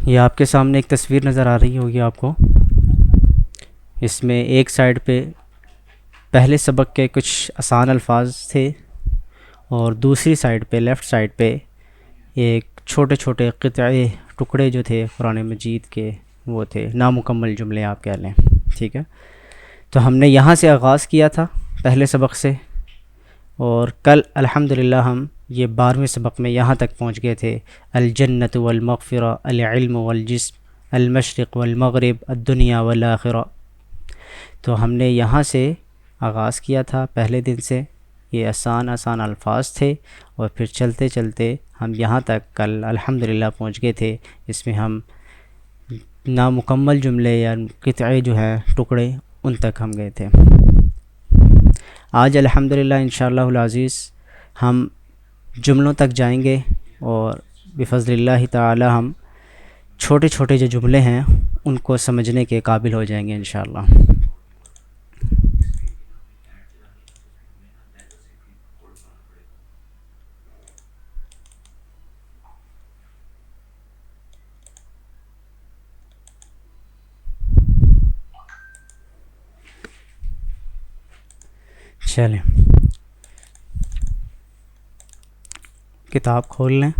یہ آپ کے سامنے ایک تصویر نظر آ رہی ہوگی آپ کو. اس میں ایک سائڈ پہ پہلے سبق کے کچھ آسان الفاظ تھے اور دوسری سائڈ پہ لیفٹ سائڈ پہ ایک چھوٹے چھوٹے قطعے ٹکڑے جو تھے قرآن مجید کے وہ تھے نامکمل جملے آپ کہہ لیں. ٹھیک ہے، تو ہم نے یہاں سے آغاز کیا تھا پہلے سبق سے، اور کل الحمدللہ ہم یہ 12ویں سبق میں یہاں تک پہنچ گئے تھے. الجنت والمغفرہ، العلم والجسم، المشرق والمغرب، الدنیا والآخرہ. تو ہم نے یہاں سے آغاز کیا تھا پہلے دن سے. یہ آسان الفاظ تھے اور پھر چلتے چلتے ہم یہاں تک کل الحمدللہ پہنچ گئے تھے. اس میں ہم نامکمل جملے یا قطعے جو ہیں ٹکڑے ان تک ہم گئے تھے. آج الحمدللہ انشاءاللہ العزیز ہم جملوں تک جائیں گے اور بفضل اللہ تعالی ہم چھوٹے چھوٹے جو جملے ہیں ان کو سمجھنے کے قابل ہو جائیں گے انشاءاللہ. چلیں کتاب کھول لیں.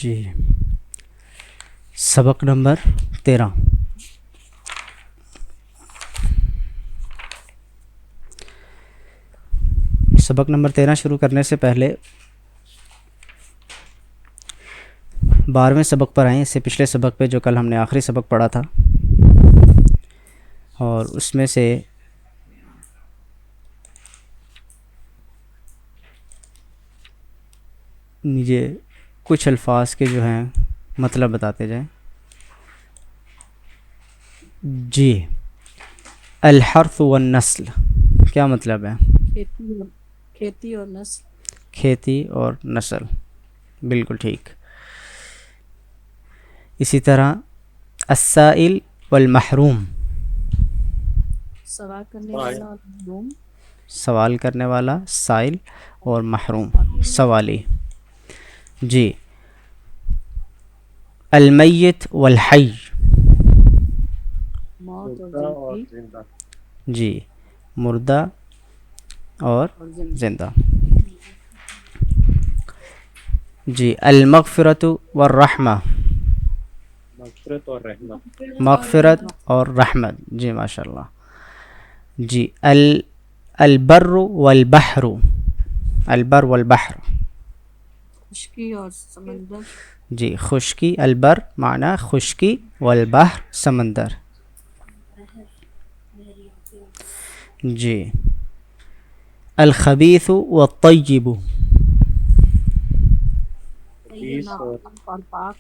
جی، سبق نمبر 13. سبق نمبر 13 شروع کرنے سے پہلے 12ویں سبق پر آئیں. اس سے پچھلے سبق پہ جو کل ہم نے آخری سبق پڑھا تھا اور اس میں سے مجھے کچھ الفاظ کے جو ہیں مطلب بتاتے جائیں. جی، الحرث والنسل کیا مطلب ہے؟ کھیتی اور نسل. کھیتی اور نسل، بالکل ٹھیک. اسی طرح السائل والمحروم، سوال کرنے والا اور محروم. سوال کرنے والا سائل اور محروم سوالی. جی، المیت والحی، موت اور زندگی. جی، مردہ اور زندہ. جی، المغفرۃ والرحمہ، مغفرت اور رحمت. مغفرت اور رحمت. جی ماشاء اللہ. جی، البر والبحر، البر والبحر. خشکی اور سمندر. جی، خشکی، البر معنی خشکی، والبحر سمندر. جی، الخبیث والطیب، ناپاک اور پاک.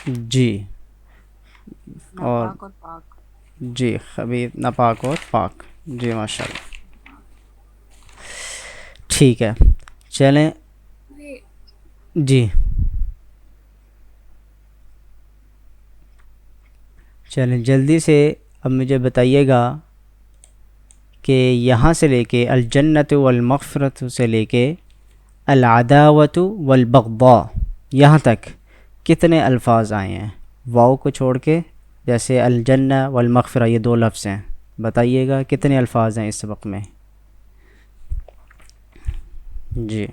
جی، اور ناپاک اور پاک. جی، خبیث ناپاک اور پاک. جی ماشاء اللہ. ٹھیک ہے، چلیں. جی چلیں جلدی سے اب مجھے بتائیے گا کہ یہاں سے لے کے الجنت والمغفرت سے لے کے العداوت والبغضاء یہاں تک کتنے الفاظ آئے ہیں واو کو چھوڑ کے؟ جیسے الجنہ والمغفرہ یہ 2 لفظ ہیں، بتائیے گا کتنے الفاظ ہیں اس سبق میں؟ جی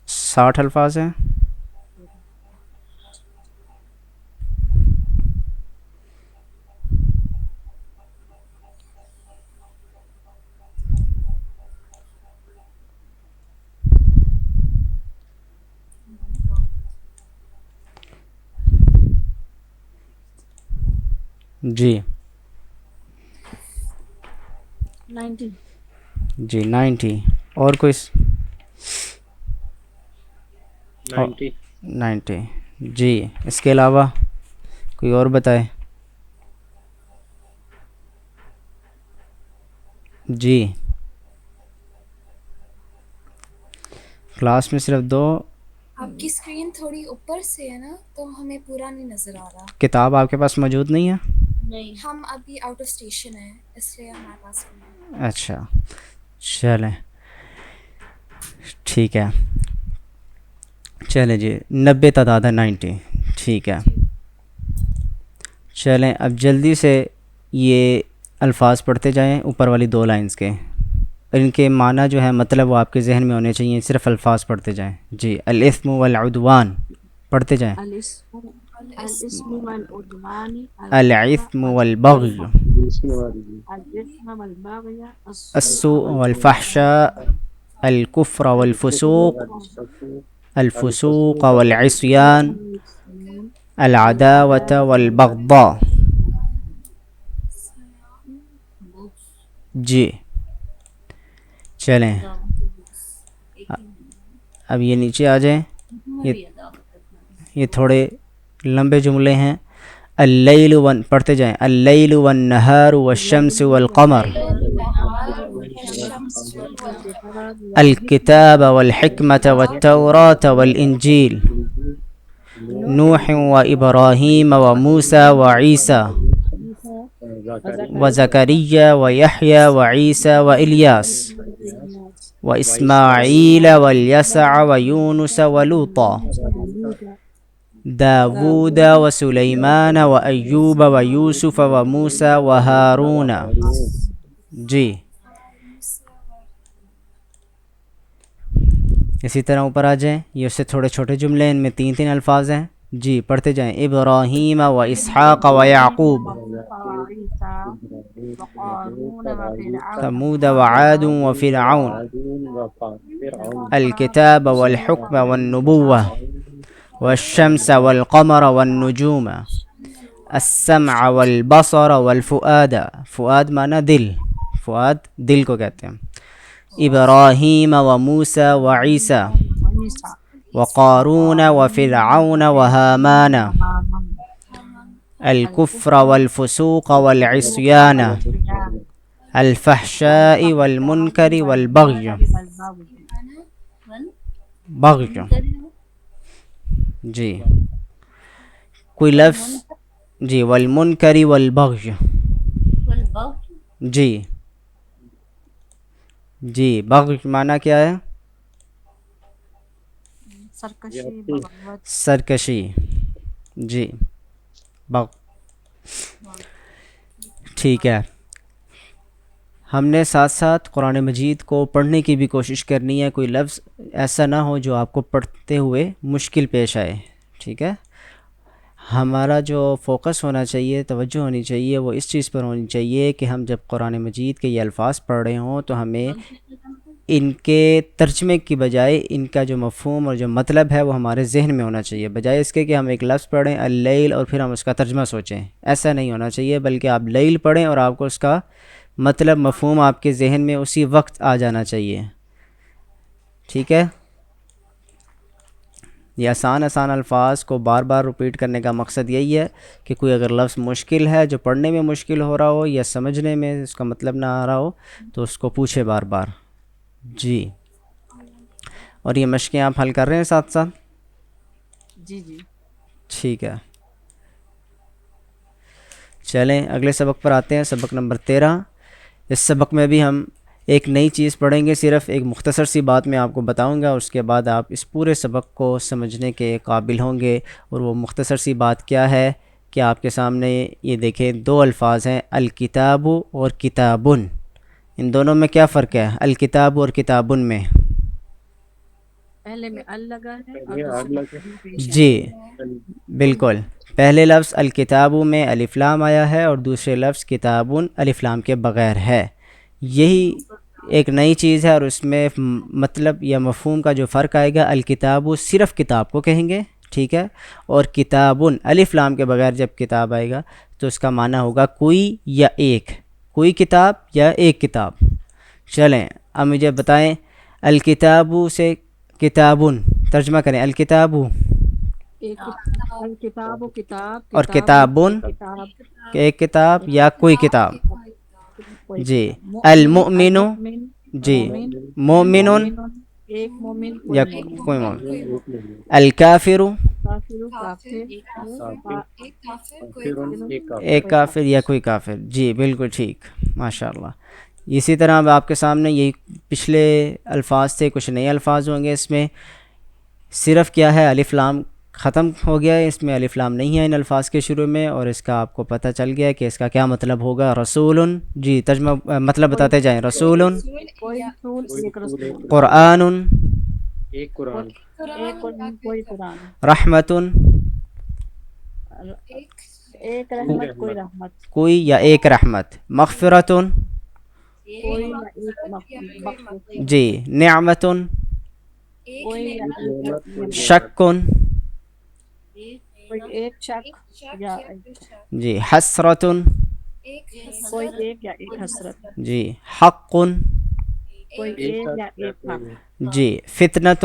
60 الفاظ ہیں. جی 90. جی 90. اور کوئی 90. 90. جی اس کے علاوہ کوئی اور بتائے. جی کلاس میں صرف 2. آپ کی اسکرین تھوڑی اوپر سے ہے نا تو ہمیں پورا نہیں نظر آ رہا. کتاب آپ کے پاس موجود نہیں ہے؟ نہیں ہم ابھی آؤٹ آف اسٹیشن ہیں اس لیے ہمارے پاس نہیں ہے. اچھا چلیں ٹھیک ہے. چلیں جی 90 تعداد ہے 90. ٹھیک ہے چلیں اب جلدی سے یہ الفاظ پڑھتے جائیں اوپر والی 2 لائنز کے. ان کے معنی جو ہے مطلب وہ آپ کے ذہن میں ہونے چاہیے. صرف الفاظ پڑھتے جائیں. جی الاثم والعدوان پڑھتے جائیں. الاسم والعدوان الاثم والبغی الاسم والبغي السوء والفحشاء الكفر والفسوق الفسوق والعصيان العداوة والبغضاء. جی چلیں اب یہ نیچے آ جائیں. یہ تھوڑے لمبے جملے ہیں. اللیل پڑھتے جائیں. اللیل والنہار والشمس والقمر الکتاب والحکمة والتوراة والانجیل نوح وابراہیم وموسى وعیسى وزكريا ويحيى وعيسى وإلياس وإسماعيل واليسع ويونس ولوطا داود وسليمان وأيوب ويوسف وموسى وهارون. جی اسی طرح اوپر آ جائیں. یہ اس سے تھوڑے چھوٹے جملے ہیں. ان میں 3 الفاظ ہیں. جی پڑھتے جائیں. ابراہیم و اسحاق و یعقوب ثمود وعاد وفرعون الكتاب والحكم والنبوة والشمس والقمر والنجوم السمع والبصر والفؤاد. فؤاد معنی دل. فؤاد دل کو کہتے ہیں. ابراہیم وموسى وعیسى وقارون وفرعون وهامان الكفر والفسوق والعصيان الفحشاء والمنكر والبغي. بغي جی کوئی لفظ. جی والمنکر والبغی. جی جی بغی معنی کیا ہے؟ سرکشی بغاوت سرکشی. جی بغ ٹھیک ہے. ہم نے ساتھ ساتھ قرآن مجید کو پڑھنے کی بھی کوشش کرنی ہے. کوئی لفظ ایسا نہ ہو جو آپ کو پڑھتے ہوئے مشکل پیش آئے. ٹھیک ہے. ہمارا جو فوکس ہونا چاہیے, توجہ ہونی چاہیے, وہ اس چیز پر ہونی چاہیے کہ ہم جب قرآن مجید کے یہ الفاظ پڑھ رہے ہوں تو ہمیں ان کے ترجمے کی بجائے ان کا جو مفہوم اور جو مطلب ہے وہ ہمارے ذہن میں ہونا چاہیے, بجائے اس کے کہ ہم ایک لفظ پڑھیں اللیل اور پھر ہم اس کا ترجمہ سوچیں. ایسا نہیں ہونا چاہیے, بلکہ آپ لیل پڑھیں اور آپ کو اس کا مطلب مفہوم آپ کے ذہن میں اسی وقت آ جانا چاہیے. ٹھیک ہے. یہ آسان الفاظ کو بار بار ریپیٹ کرنے کا مقصد یہی ہے کہ کوئی اگر لفظ مشکل ہے, جو پڑھنے میں مشکل ہو رہا ہو یا سمجھنے میں اس کا مطلب نہ آ رہا ہو, تو اس کو پوچھے بار بار. جی اور یہ مشقیں آپ حل کر رہے ہیں ساتھ ساتھ؟ جی جی ٹھیک ہے. چلیں اگلے سبق پر آتے ہیں. سبق نمبر 13. اس سبق میں بھی ہم ایک نئی چیز پڑھیں گے. صرف ایک مختصر سی بات میں آپ کو بتاؤں گا, اس کے بعد آپ اس پورے سبق کو سمجھنے کے قابل ہوں گے. اور وہ مختصر سی بات کیا ہے کہ آپ کے سامنے یہ دیکھیں 2 الفاظ ہیں, الکتاب اور کتابن. ان دونوں میں کیا فرق ہے الکتاب اور کتابن میں؟ پہلے میں ال لگا ہے اور یہ آگ دوسرے لگے. میں پیش ہے. جی بالکل. پہلے لفظ الکتاب میں الف لام آیا ہے اور دوسرے لفظ کتابن الف لام کے بغیر ہے. یہی ایک نئی چیز ہے, اور اس میں مطلب یا مفہوم کا جو فرق آئے گا, الکتاب صرف کتاب کو کہیں گے, ٹھیک ہے, اور کتابن الف لام کے بغیر جب کتاب آئے گا تو اس کا معنی ہوگا کوئی یا ایک, کوئی کتاب یا ایک کتاب. چلیں اب مجھے بتائیں الکتاب سے کتابن ترجمہ کریں. الکتاب ایک الکتاب و کتاب اور کتابن کتاب ایک کتاب یا کوئی کتاب. کوئی جی کتاب. المؤمن المؤمن جی مومن مومن ایک مومن یا کوئی مومن. کوئی مومن. ایک مومن. الکافر کافر کافر کافر ایک کافر کوئی کافرن ایک کافر. ایک کافر یا کوئی کافر. جی بالکل ٹھیک ماشاء اللہ. اسی طرح اب آپ کے سامنے یہی پچھلے الفاظ تھے, کچھ نئے الفاظ ہوں گے اس میں. صرف کیا ہے الف لام ختم ہو گیا ہے, اس میں الف لام نہیں ہے ان الفاظ کے شروع میں, اور اس کا آپ کو پتہ چل گیا کہ اس کا کیا مطلب ہوگا. رسول جی ترجمہ مطلب بتاتے جائیں. رسول کوئی رسول ایک رسول. قرآن ایک قرآن. ایک قرآن کوئی قرآن. رحمت ایک رحمت کوئی رحمت. کوئی یا ایک رحمت. مغفرت کوئی یا ایک مخلوق. جی نعمت کوئی یا ایک نعمت. شک کوئی ایک شک یا جی حسرت کوئی ایک یا ایک حسرت. جی حق کوئی ایک یا ایک حق. جی فتنۃ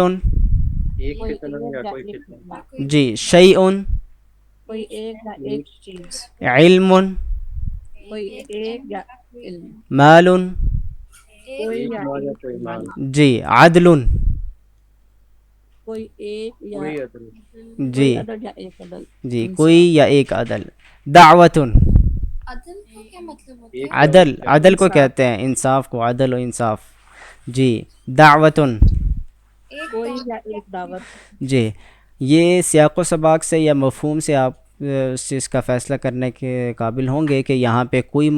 ایک کوئی فتنہ ایک یا یا کوئی ایک فتنہ. فتنہ. جی شیء کوئی ایک یا ایک چیز. علم کوئی ایک یا علم. مال کوئی ایک یا مال یا ایک کوئی مال. مال. جی عدل کوئی ایک یا کوئی عدل. جی کوئی عدل یا ایک عدل. جی انصاف. کوئی یا ایک عدل. دعوت عدل کا کیا مطلب ہوتا ہے؟ عدل عدل کو کہتے ہیں انصاف کو, عدل و انصاف. جی دعوت کوئی یا ایک دعوت. جی یہ سیاق و سباق سے یا مفہوم سے آپ اس چیز کا فیصلہ کرنے کے قابل ہوں گے کہ یہاں پہ کوئی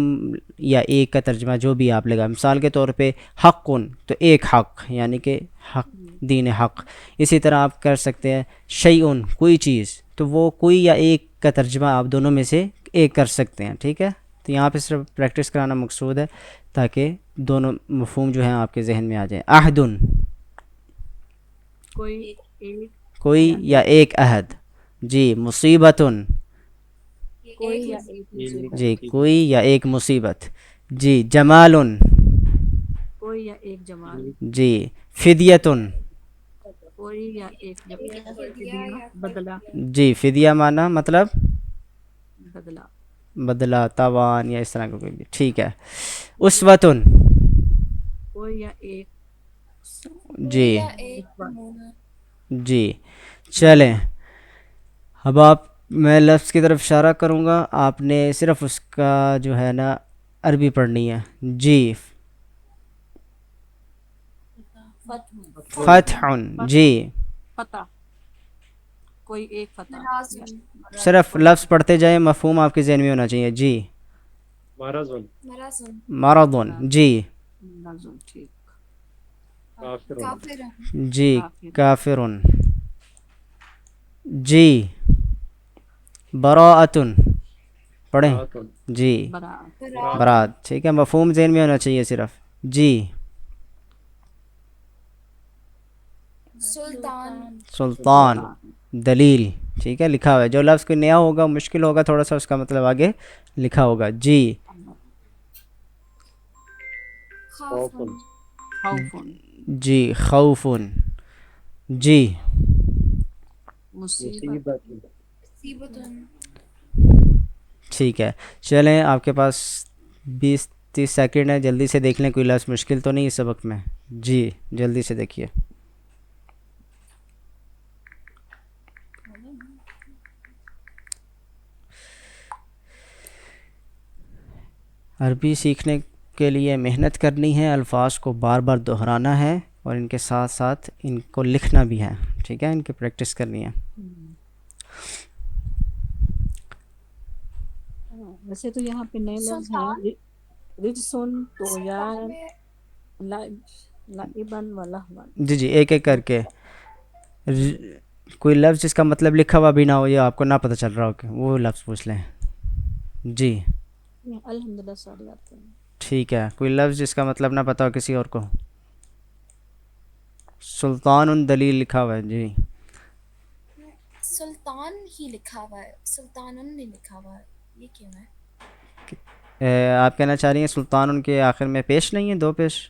یا ایک کا ترجمہ جو بھی آپ لگا. مثال کے طور پہ حقن تو ایک حق یعنی کہ حق دین حق. اسی طرح آپ کر سکتے ہیں شیئن کوئی چیز, تو وہ کوئی یا ایک کا ترجمہ آپ دونوں میں سے ایک کر سکتے ہیں. ٹھیک ہے, تو یہاں پہ صرف پریکٹس کرانا مقصود ہے تاکہ دونوں مفہوم جو ہیں آپ کے ذہن میں آ جائیں. عہدن کوئی ایک کوئی یا ایک عہد. جی مصیبتن کوئی یا ایک مصیبت. جی کوئی یا ایک مصیبت. جی جمالن کوئی یا ایک جمال. جی فدیتن کوئی یا ایک بدلہ. جی فدیہ معنی مطلب بدلہ. بدلہ تاوان یا اس طرح کا کوئی بھی. ٹھیک ہے. اسوتن کوئی یا ایک جی ایک نمونہ. جی چلیں اب آپ میں لفظ کی طرف اشارہ کروں گا, آپ نے صرف اس کا جو ہے نا عربی پڑھنی ہے. جی فتح جی فتح. کوئی ایک فتح. مرازن. صرف لفظ پڑھتے جائیں, مفہوم آپ کے ذہن میں ہونا چاہیے. جی مرضن. مرازن. مرض جی نازل. ٹھیک. کافرن. کافر. جی کافر. جی براءتن پڑھیں. براتن. جی برات. برات. ٹھیک ہے, مفہوم ذہن میں ہونا چاہیے صرف. جی سلطان. سلطان دلیل. ٹھیک ہے, لکھا ہوا ہے. جو لفظ کوئی نیا ہوگا مشکل ہوگا تھوڑا سا, اس کا مطلب آگے لکھا ہوگا. جی خوفن. خوفن. جی خوفن. جی مصیبت. مصیبت. مصیبتن. ٹھیک ہے, چلیں آپ کے پاس 20-30 سیکنڈ ہے, جلدی سے دیکھ لیں کوئی لفظ مشکل تو نہیں اس سبق میں. جی جلدی سے دیکھیے. عربی سیکھنے کے لیے محنت کرنی ہے, الفاظ کو بار بار دہرانا ہے, اور ان کے ساتھ ساتھ ان کو لکھنا بھی ہے. ٹھیک ہے, ان کی پریکٹس کرنی ہے. ویسے تو یہاں پہ نئے لفظ ہیں. رجسن تو یار لعبن و لہون. جی جی ایک ایک کر کے. کوئی لفظ جس کا مطلب لکھا ہوا بھی نہ ہو یا آپ کو نہ پتہ چل رہا ہو کہ وہ لفظ پوچھ لیں. جی الحمدللہ ساری آتے ہیں. ٹھیک ہے, کوئی لفظ جس کا مطلب نہ پتہ ہو کسی اور کو. سلطان دلیل لکھا ہوا ہے. جی سلطان ہی لکھا ہوا ہے, سلطانن نہیں لکھا ہوا ہے, یہ کیوں ہے؟ آپ کہنا چاہ رہی ہیں سلطان ان کے آخر میں پیش نہیں ہے, دو پیش.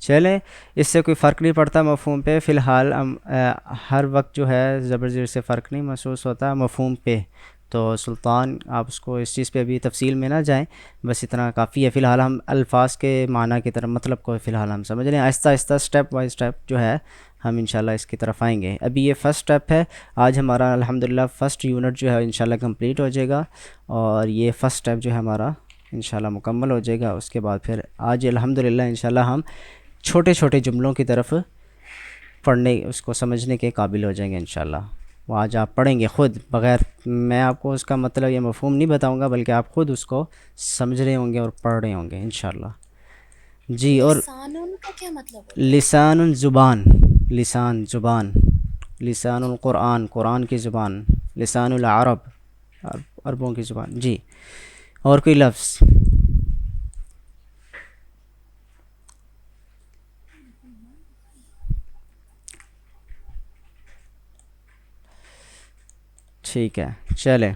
چلیں اس سے کوئی فرق نہیں پڑتا مفہوم پہ فی الحال ہم ہر وقت جو ہے زبر زیر سے فرق نہیں محسوس ہوتا مفہوم پہ. تو سلطان آپ اس کو اس چیز پہ ابھی تفصیل میں نہ جائیں, بس اتنا کافی ہے. فی الحال ہم الفاظ کے معنی کی طرف مطلب کو فی الحال ہم سمجھ رہے ہیں, آہستہ آہستہ اسٹیپ بائی اسٹیپ جو ہے ہم انشاءاللہ اس کی طرف آئیں گے. ابھی یہ فرسٹ اسٹیپ ہے. آج ہمارا الحمدللہ فرسٹ یونٹ جو ہے انشاءاللہ کمپلیٹ ہو جائے گا, اور یہ فرسٹ اسٹیپ جو ہے ہمارا انشاءاللہ مکمل ہو جائے گا. اس کے بعد پھر آج الحمدللہ انشاءاللہ ہم چھوٹے چھوٹے جملوں کی طرف پڑھنے اس کو سمجھنے کے قابل ہو جائیں گے انشاءاللہ. وہ آج آپ پڑھیں گے خود, بغیر میں آپ کو اس کا مطلب یہ مفہوم نہیں بتاؤں گا, بلکہ آپ خود اس کو سمجھ رہے ہوں گے اور پڑھ رہے ہوں گے انشاءاللہ. جی اور لسانون کا کیا مطلب ہوتا لسان زبان, لسان زبان, لسان القرآن قرآن کی زبان, لسان العرب عربوں کی زبان. جی اور کوئی لفظ؟ ٹھیک ہے چلیں.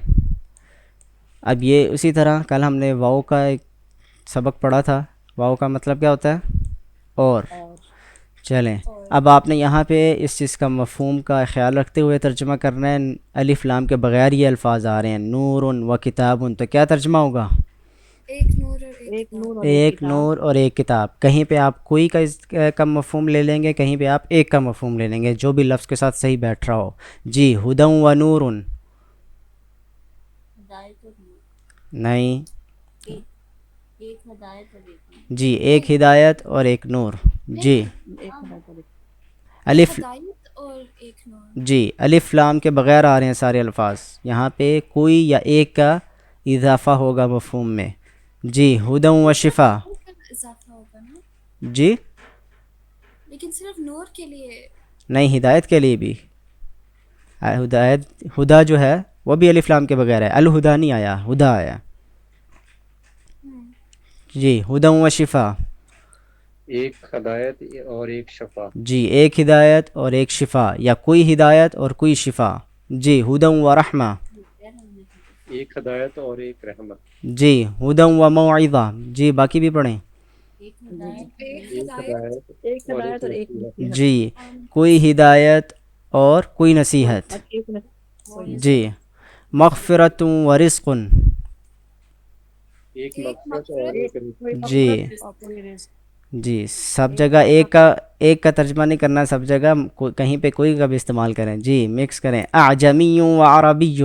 اب یہ اسی طرح کل ہم نے واؤ کا ایک سبق پڑھا تھا. واؤ کا مطلب کیا ہوتا ہے؟ اور. چلیں اب آپ نے یہاں پہ اس چیز کا مفہوم کا خیال رکھتے ہوئے ترجمہ کرنا ہے. الف لام کے بغیر یہ الفاظ آ رہے ہیں, نور و کتاب, تو کیا ترجمہ ہوگا؟ ایک نور اور ایک نور اور ایک نور اور ایک کتاب. کہیں پہ آپ کوئی کا مفہوم لے لیں گے, کہیں پہ آپ ایک کا مفہوم لے لیں گے, جو بھی لفظ کے ساتھ صحیح بیٹھ رہا ہو. جی ہدی و نور, نہیں ایک ہدایت اور ایک جی ایک ہدایت اور ایک نور. جی ایک ہدایت اور ایک الف, ہدایت اور ایک نور. جی الف لام کے بغیر آ رہے ہیں سارے الفاظ. یہاں پہ کوئی یا ایک کا اضافہ ہوگا مفہوم میں. جی ہدی و شفا. اضافہ ہوگا نا, جی لیکن صرف نور کے لیے. نہیں, ہدایت کے لیے بھی. ہدایت ہدا جو ہے وہ بھی الف لام کے بغیر ہے, الہدا نہیں آیا, ہدا آیا. جی ہدی و شفا. ایک ہدایت اور ایک شفا. جی ایک ہدایت اور ایک شفا, یا کوئی ہدایت اور کوئی شفا. جی ہدی و رحمہ. ایک ہدایت اور ایک رحمت. جی ہدی و موعظہ. جی باقی بھی پڑھیں. ایک ایک ہدایت ایک ہدایت اور ایک نصیحت. جی کوئی ہدایت اور کوئی نصیحت. اور ایک نصیحت. جی مغفرت و رزق. ایک مغفرت اور ایک رزق. جی اور کوئی رزق. جی سب جگہ ایک کا ترجمہ نہیں کرنا, سب جگہ کہیں پہ کوئی کا بھی استعمال کریں. جی مکس کریں. اعجمی و عربی.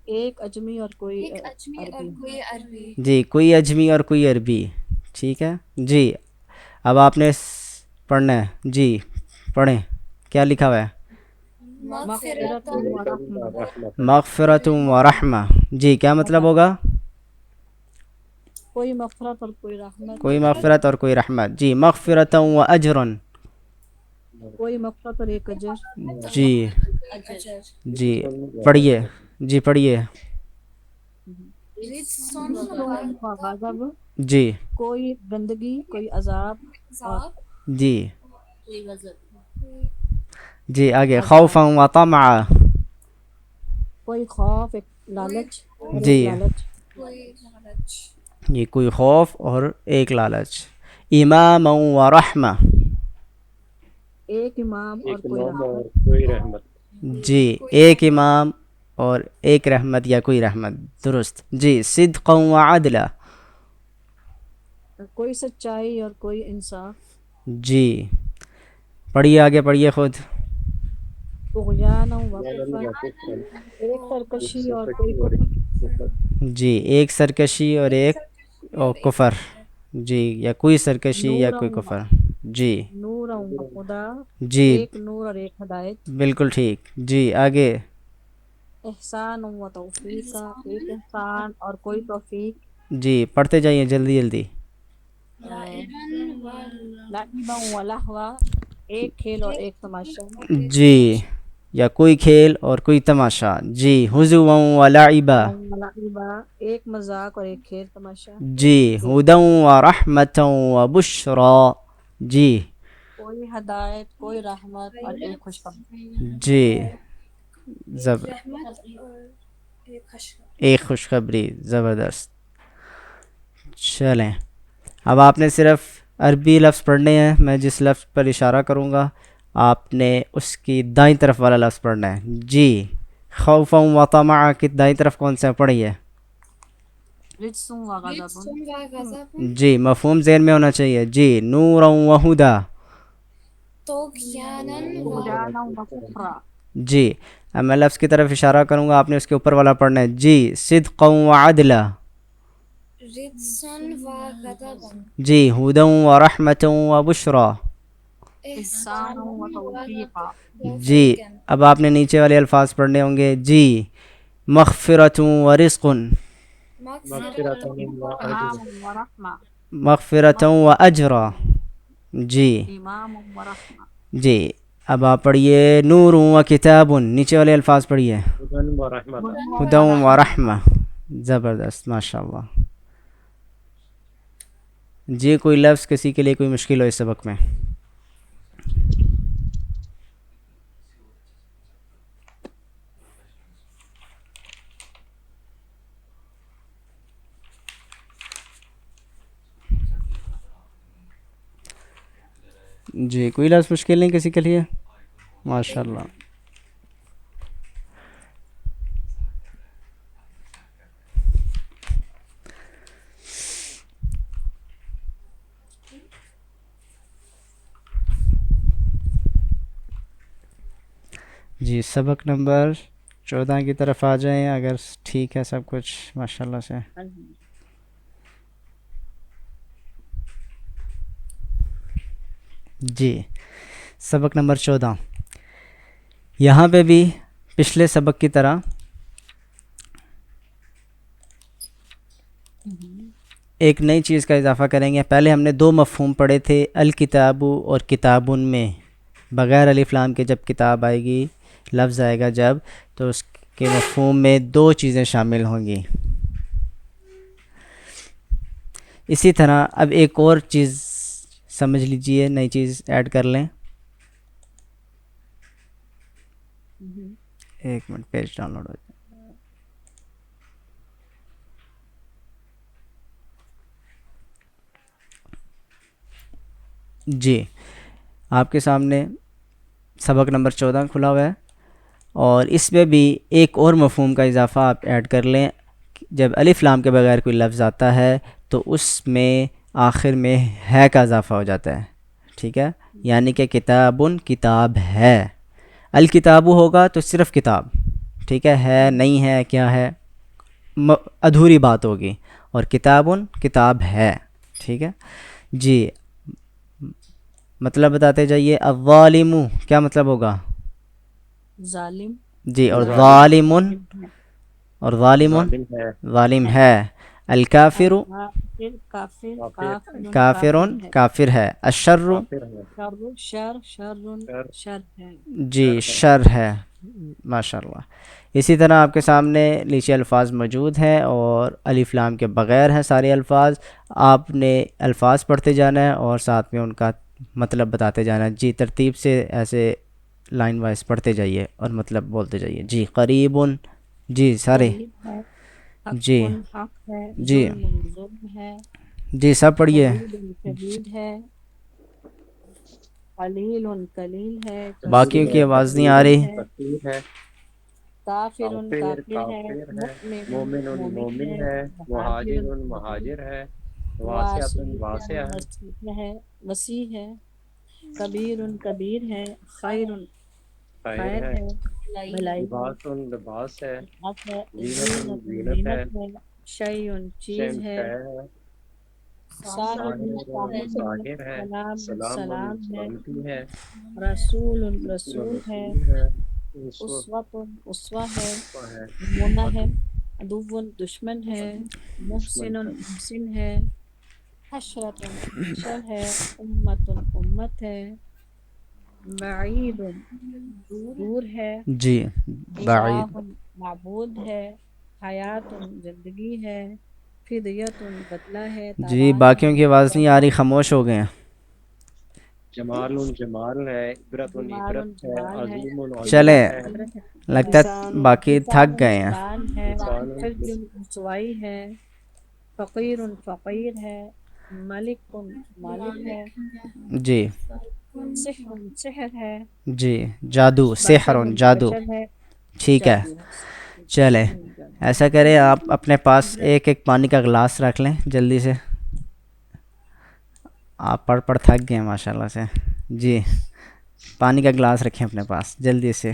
ایک اجمی اور کوئی ایک اجمی اور کوئی عربی. جی کوئی اجمی اور کوئی عربی. ٹھیک ہے. جی اب آپ نے پڑھنا ہے. جی پڑھیں, کیا لکھا ہوا ہے؟ مغفرت و رحمت. مغفرت و رحمہ. جی کیا مطلب ہوگا؟ کوئی مغفرت اور کوئی رحمت. کوئی مغفرت اور کوئی رحمت. جی مغفرت و اجر. کوئی مغفرت اور ایک اجر. جی اجر. جی پڑھیے. جی پڑھیے. رجسون و غضب. جی کوئی گندگی, کوئی عذاب. عذاب. جی کوئی غضب. جی آگے. خوفا و طمعا. کوئی خوف, ایک لالچ. جی لالچ. کوئی لالچ. یہ کوئی خوف اور ایک لالچ. امام و رحمہ. ایک امام اور ایک کوئی امام اور رحمت. کوئی رحمت. جی ایک امام اور ایک رحمت یا کوئی رحمت, درست. جی صدقا و عدلا. کوئی سچائی اور کوئی انصاف. جی پڑھیے, آگے پڑھیے خود. طغیان و کفر. ایک سرکشی اور کوئی کفر. جی ایک سرکشی اور ایک کفر. جی یا کوئی سرکشی یا کوئی کفر. جی نور و خدا. جی ایک نور اور ایک ہدایت. بالکل ٹھیک. جی آگے. احسان و توفیق. ایک احسان اور کوئی توفیق. جی پڑھتے جائیے جلدی جلدی. لعبا و لہوا. ایک کھیل اور ایک تماشا. جی یا کوئی کھیل اور کوئی تماشا. جی حضوا و لعبا. ایک مذاق اور ایک کھیل تماشا. جی ہدی و رحمت و بشرا. جی کوئی ہدایت, کوئی رحمت اور ایک خوشخبری. جی رحمت اور ایک خوشخبری. ایک خوشخبری. زبردست. چلیں اب آپ نے صرف عربی لفظ پڑھنے ہیں. میں جس لفظ پر اشارہ کروں گا آپ نے اس کی دائیں طرف والا لفظ پڑھنا ہے. جی خوفا و طمعا کی دائیں طرف کون سا پڑھیے؟ رجس وغضب رجسون و غضب جی مفہوم ذہن میں ہونا چاہیے. جی نورا و ہدا. طغیانا و طغیانا وکفرا جی اب میں لفظ کی طرف اشارہ کروں گا آپ نے اس کے اوپر والا پڑھنا ہے. جی صدقا و عدلا. رجسون و غضب جی ہدا و رحمتا و بشرا. احسانا احسانا وتوفیقا جی اب آپ نے نیچے والے الفاظ پڑھنے ہوں گے. جی مغفرت و رزق. مغفرۃ و اجر. امام ورحمہ مغفرت و اجرا. جی امام ورحمہ جی اب آپ پڑھیے نور و کتاب. نیچے والے الفاظ پڑھیے. ہدن و رحمت. ہدا و رحمہ. زبردست ماشاء اللہ. جی کوئی لفظ کسی کے لیے کوئی مشکل ہو اس سبق میں؟ جی کوئی لفظ مشکل نہیں کسی کے لیے؟ ماشاء اللہ. جی سبق نمبر 14 کی طرف آ جائیں اگر ٹھیک ہے سب کچھ ماشاء اللہ سے. جی سبق نمبر 14. یہاں پہ بھی پچھلے سبق کی طرح ایک نئی چیز کا اضافہ کریں گے. پہلے ہم نے 2 مفہوم پڑھے تھے الکتاب اور کتابن میں. بغیر الف لام کے جب کتاب آئے گی لفظ آئے گا جب تو اس کے مفہوم میں 2 چیزیں شامل ہوں گی. اسی طرح اب ایک اور چیز سمجھ لیجئے نئی چیز ایڈ کر لیں. ایک منٹ پیج ڈاؤن لوڈ ہو جائے. جی آپ کے سامنے سبق نمبر 14 کھلا ہوا ہے اور اس میں بھی ایک اور مفہوم کا اضافہ آپ ایڈ کر لیں. جب الف لام کے بغیر کوئی لفظ آتا ہے تو اس میں آخر میں ہے کا اضافہ ہو جاتا ہے. ٹھیک ہے یعنی کہ کتابن کتاب ہے. الکتابو ہوگا تو صرف کتاب. ٹھیک ہے نہیں ہے کیا ہے ادھوری بات ہوگی. اور کتابن کتاب ہے. ٹھیک ہے جی مطلب بتاتے جائیے. الظالم کیا مطلب ہوگا؟ ظالم جی اور ظالم. ظالمن اور ظالمن ظالم ہے. ظالم ہے. الکافر کافر کافرن کافر ہے. الشر کافر ہے. شر شر. شر ہے. جی شر ہے. ماشاء اللہ. اسی طرح آپ کے سامنے نیچے الفاظ موجود ہیں اور الف لام کے بغیر ہیں سارے الفاظ. آپ نے الفاظ پڑھتے جانا ہے اور ساتھ میں ان کا مطلب بتاتے جانا ہے. جی ترتیب سے ایسے لائن وائز پڑھتے جائیے اور مطلب بولتے جائیے. جی قریبن. جی سارے. قریب ہے. جی حق ہے. جی ظلم ہے. جی سب پڑھیے. شدید ہے. قلیل قلیل ہے. باقیوں کی آواز نہیں آ رہی. کثیر ہے. کافر کافر کافر ہے. کافر ہے. مؤمن مومن مومن مومن ہے. ہے. مہاجر مہاجر مہاجر ہے. واسعۃ واسع ہے. ہے. وسیع ہے. کبیر کبیر ہے. خیر خیر خیر ہے. ہے. بھلائی ہے. لباس لباس ہے. زینت زینت ہے. زینت ہے. شیء چیز شمس ہے. ہے. صاحب ظاہر ہے. سلام سلام سلام ہے. سلامتی ہے. رسول رسول ہے. ہے. اسوۃ اسوہ ہے. ہے. نمونہ ہے. عدو دشمن ہے. دشمن محسن ہے. محسن ہے. حشرۃ حشر ہے. امت امت ہے. بعید دور ہے. جی الہ بعید. معبود ہے. حیات زندگی ہے. فدیت بدلہ ہے. جی تاوان باقیوں کی آواز نہیں آ رہی خاموش ہو گئے ہیں. جمال جمال ہے. عبرت جمال عبرت ہے. جمال ہے. عظیم عظیم چلیں ہے. لگتا ہے باقی تھک گئے ہیں. لسان ہے. لسان حفظ رسوائی ہے. فقیر فقیر ہے. ملک مالک ہے، جی سحر ہے، جی، جادو، سحر، جادو، بشر ہے، ٹھیک ہے. جادو ہے. چلیں ایسا کریں، آپ اپنے پاس ایک ایک پانی کا گلاس رکھ لیں جلدی سے. آپ پڑھ تھک گئے ہیں ماشاء اللہ سے. جی پانی کا گلاس رکھیں اپنے پاس جلدی سے.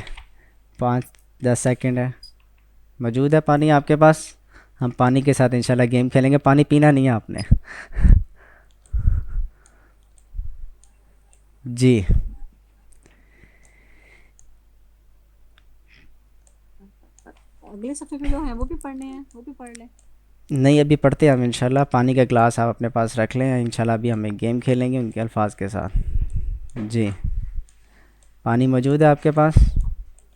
5-10 سیکنڈ ہے. موجود ہے پانی آپ کے پاس؟ ہم پانی کے ساتھ انشاءاللہ گیم کھیلیں گے. پانی پینا نہیں ہے آپ نے. جی اگلے صفحے پہ جو ہیں وہ بھی پڑھنے ہیں، وہ بھی پڑھ لیں. نہیں ابھی پڑھتے ہیں ہم انشاءاللہ. پانی کا گلاس آپ اپنے پاس رکھ لیں، انشاءاللہ ابھی ہم ایک گیم کھیلیں گے ان کے الفاظ کے ساتھ. جی پانی موجود ہے آپ کے پاس؟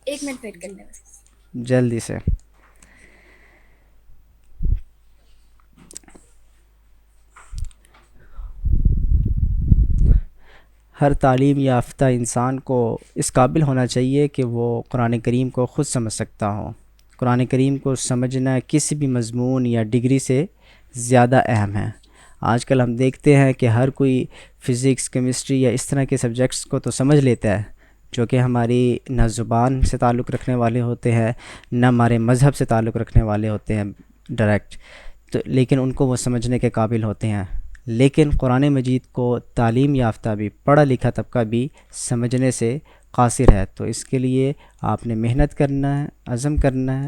1 منٹ ویٹ کرنے بس. جلدی سے. ہر تعلیم یافتہ انسان کو اس قابل ہونا چاہیے کہ وہ قرآن کریم کو خود سمجھ سکتا ہو. قرآن کریم کو سمجھنا کسی بھی مضمون یا ڈگری سے زیادہ اہم ہے. آج کل ہم دیکھتے ہیں کہ ہر کوئی فزکس، کیمسٹری یا اس طرح کے سبجیکٹس کو تو سمجھ لیتا ہے جو کہ ہماری نہ زبان سے تعلق رکھنے والے ہوتے ہیں نہ ہمارے مذہب سے تعلق رکھنے والے ہوتے ہیں ڈائریکٹ، تو لیکن ان کو وہ سمجھنے کے قابل ہوتے ہیں. لیکن قرآن مجید کو تعلیم یافتہ بھی، پڑھا لکھا طبقہ بھی سمجھنے سے قاصر ہے. تو اس کے لیے آپ نے محنت کرنا ہے، عزم کرنا ہے،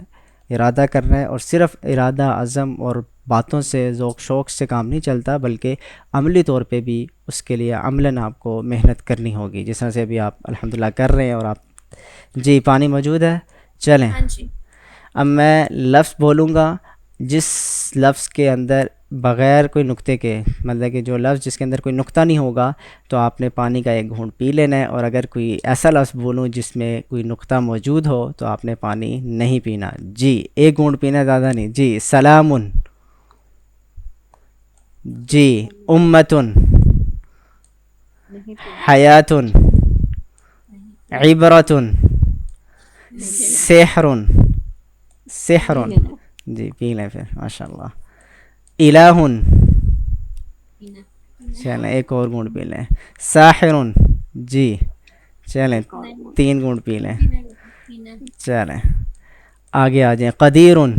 ارادہ کرنا ہے. اور صرف ارادہ، عزم اور باتوں سے، ذوق شوق سے کام نہیں چلتا، بلکہ عملی طور پہ بھی اس کے لیے عملاً آپ کو محنت کرنی ہوگی، جس طرح سے ابھی آپ الحمدللہ کر رہے ہیں. اور آپ جی پانی موجود ہے. چلیں ہاں جی. اب میں لفظ بولوں گا، جس لفظ کے اندر بغیر کوئی نقطے کے، مطلب کہ جو لفظ جس کے اندر کوئی نقطہ نہیں ہوگا تو آپ نے پانی کا ایک گھونٹ پی لینا ہے. اور اگر کوئی ایسا لفظ بولوں جس میں کوئی نقطہ موجود ہو تو آپ نے پانی نہیں پینا. جی ایک گھونٹ پینا، زیادہ نہیں. جی سلامن، جی امتن، نہیں پینا. حیاتن، عبرتن، سحرن، سحرن. نہیں لینا. جی پی لیں پھر ماشاء اللہ. الہن، چلیں ایک اور گھونٹ پی لیں. ساحرن، جی چلیں 3 گھونٹ پی لیں. چلیں آگے آ جائیں. قدیرن،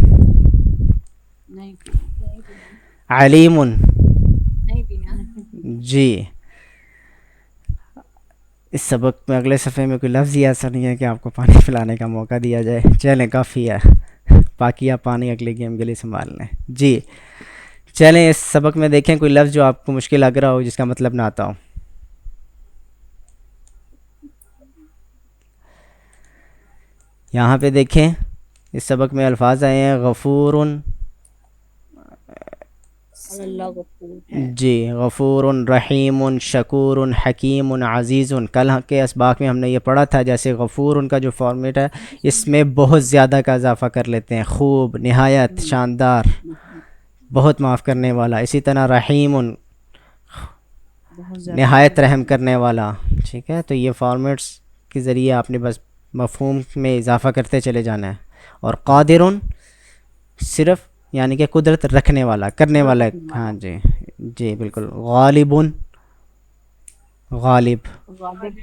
نہیں پینا. علیمن. نہیں پینا. جی اس سبق میں اگلے صفحے میں کوئی لفظ ہی ایسا نہیں ہے کہ آپ کو پانی پلانے کا موقع دیا جائے. چلیں کافی ہے، باقی آپ پانی اگلے گیم کے لیے سنبھال لیں. جی چلیں اس سبق میں دیکھیں کوئی لفظ جو آپ کو مشکل لگ رہا ہو، جس کا مطلب نہ آتا ہو. یہاں پہ دیکھیں اس سبق میں الفاظ آئے ہیں غفورن. اللہ غفور ہے. جی غفور، رحیم، شکور، حکیم، عزیز. کل کے اسباق میں ہم نے یہ پڑھا تھا جیسے غفور ان کا جو فارمیٹ ہے اس میں بہت زیادہ کا اضافہ کر لیتے ہیں، خوب، نہایت، شاندار، بہت معاف کرنے والا. اسی طرح رحیم، بہت زیادہ نہایت رحم کرنے والا. ٹھیک ہے، تو یہ فارمیٹس کے ذریعے آپ نے بس مفہوم میں اضافہ کرتے چلے جانا ہے. اور قادر صرف یعنی کہ قدرت رکھنے والا، کرنے والا. ہاں جی جی بالکل. غالب، غالب. غالب.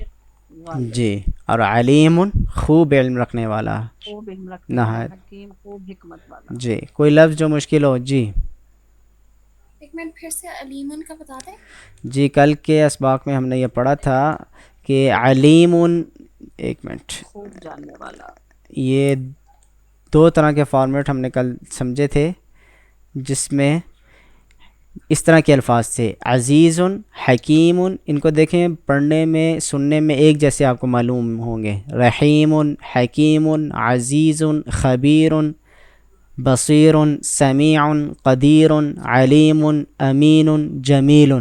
جی اور علیم خوب علم رکھنے والا. خوب علم رکھنے والا، نہایت. حکیم، خوب حکمت والا. جی کوئی لفظ جو مشکل ہو. جی 1 منٹ پھر سے علیمن کا بتا دیں. جی کل کے اسباق میں ہم نے یہ پڑھا تھا کہ علیم، ایک منٹ، خوب جاننے والا. یہ 2 طرح کے فارمیٹ ہم نے کل سمجھے تھے جس میں اس طرح کے الفاظ تھے. عزیز، حکیم. ان کو دیکھیں پڑھنے میں، سننے میں ایک جیسے آپ کو معلوم ہوں گے. رحیم، حکیم، عزیز، خبیر، بصیر، سمیع، قدیر، علیم، امین، جمیل.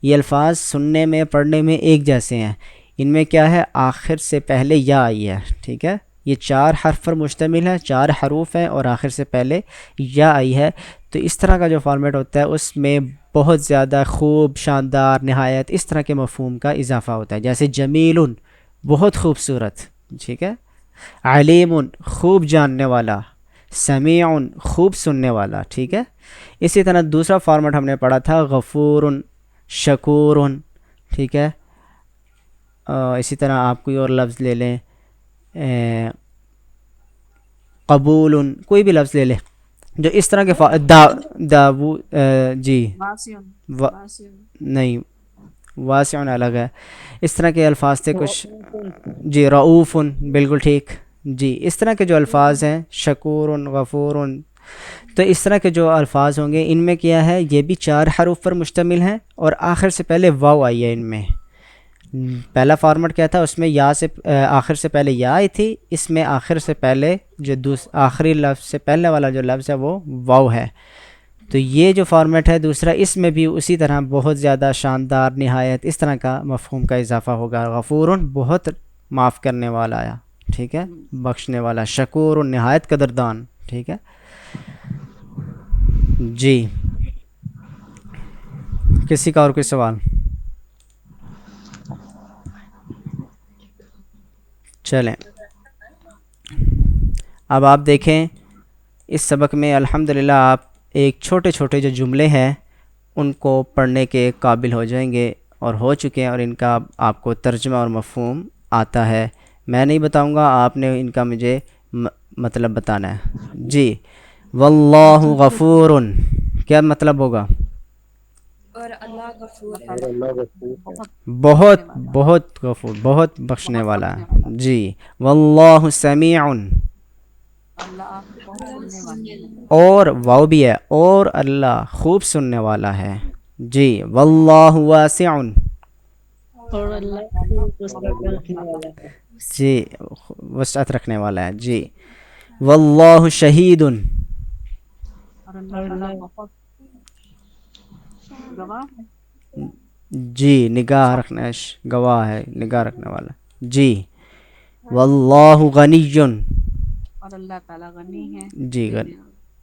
یہ الفاظ سننے میں، پڑھنے میں ایک جیسے ہیں. ان میں کیا ہے، آخر سے پہلے یا آئی ہے. ٹھیک ہے، یہ 4 حرف پر مشتمل ہے، 4 حروف ہیں اور آخر سے پہلے یا آئی ہے. تو اس طرح کا جو فارمیٹ ہوتا ہے اس میں بہت زیادہ خوب، شاندار، نہایت، اس طرح کے مفہوم کا اضافہ ہوتا ہے. جیسے جمیل، بہت خوبصورت. ٹھیک ہے. علیم، خوب جاننے والا. سمیع خوب سننے والا. ٹھیک ہے. اسی طرح دوسرا فارمیٹ ہم نے پڑھا تھا غفور شکور. ٹھیک ہے. اسی طرح آپ کوئی اور لفظ لے لیں, قبول, کوئی بھی لفظ لے لیں جو اس طرح کے جی واسع و... واسع نہیں, واسع الگ ہے. اس طرح کے الفاظ تھے کچھ. جی رؤوف, بالکل ٹھیک. جی اس طرح کے جو الفاظ ہیں شکور غفور, تو اس طرح کے جو الفاظ ہوں گے ان میں کیا ہے, یہ بھی 4 حروف پر مشتمل ہیں اور آخر سے پہلے واو آئی ہے ان میں. پہلا فارمیٹ کیا تھا, اس میں یا سے آخر سے پہلے یا آئی تھی. اس میں آخر سے پہلے جو آخری لفظ سے پہلے والا جو لفظ ہے وہ واو ہے. تو یہ جو فارمیٹ ہے دوسرا, اس میں بھی اسی طرح بہت زیادہ شاندار, نہایت, اس طرح کا مفہوم کا اضافہ ہوگا. غفور بہت معاف کرنے والا ہے, ٹھیک ہے, بخشنے والا. شکور نہایت قدردان. ٹھیک ہے جی. کسی کا اور کوئی سوال؟ چلیں اب آپ دیکھیں اس سبق میں الحمدللہ آپ ایک چھوٹے چھوٹے جو جملے ہیں ان کو پڑھنے کے قابل ہو جائیں گے اور ہو چکے ہیں, اور ان کا آپ کو ترجمہ اور مفہوم آتا ہے. میں نہیں بتاؤں گا, آپ نے ان کا مجھے مطلب بتانا ہے. جی واللہ غفور کیا مطلب ہوگا؟ اور اللہ غفور ہے. اور اللہ غفور ہے. بہت بہت غفور, بہت بخشنے والا ہے. جی واللہ سمیع, اللہ بہت سننے والا ہے. اور واو بھی ہے, اور اللہ خوب سننے والا ہے. جی واللہ واسع, اور اللہ خوب وسعت رکھنے والا ہے. جی وسعت رکھنے والا ہے. جی واللہ شہید, اور اللہ تعالیٰ بہت گواہ ہے. جی نگاہ رکھنا, گواہ ہے, نگاہ رکھنے والا. جی واللہ غنی, اور اللہ تعالیٰ غنی ہے. جی غنی.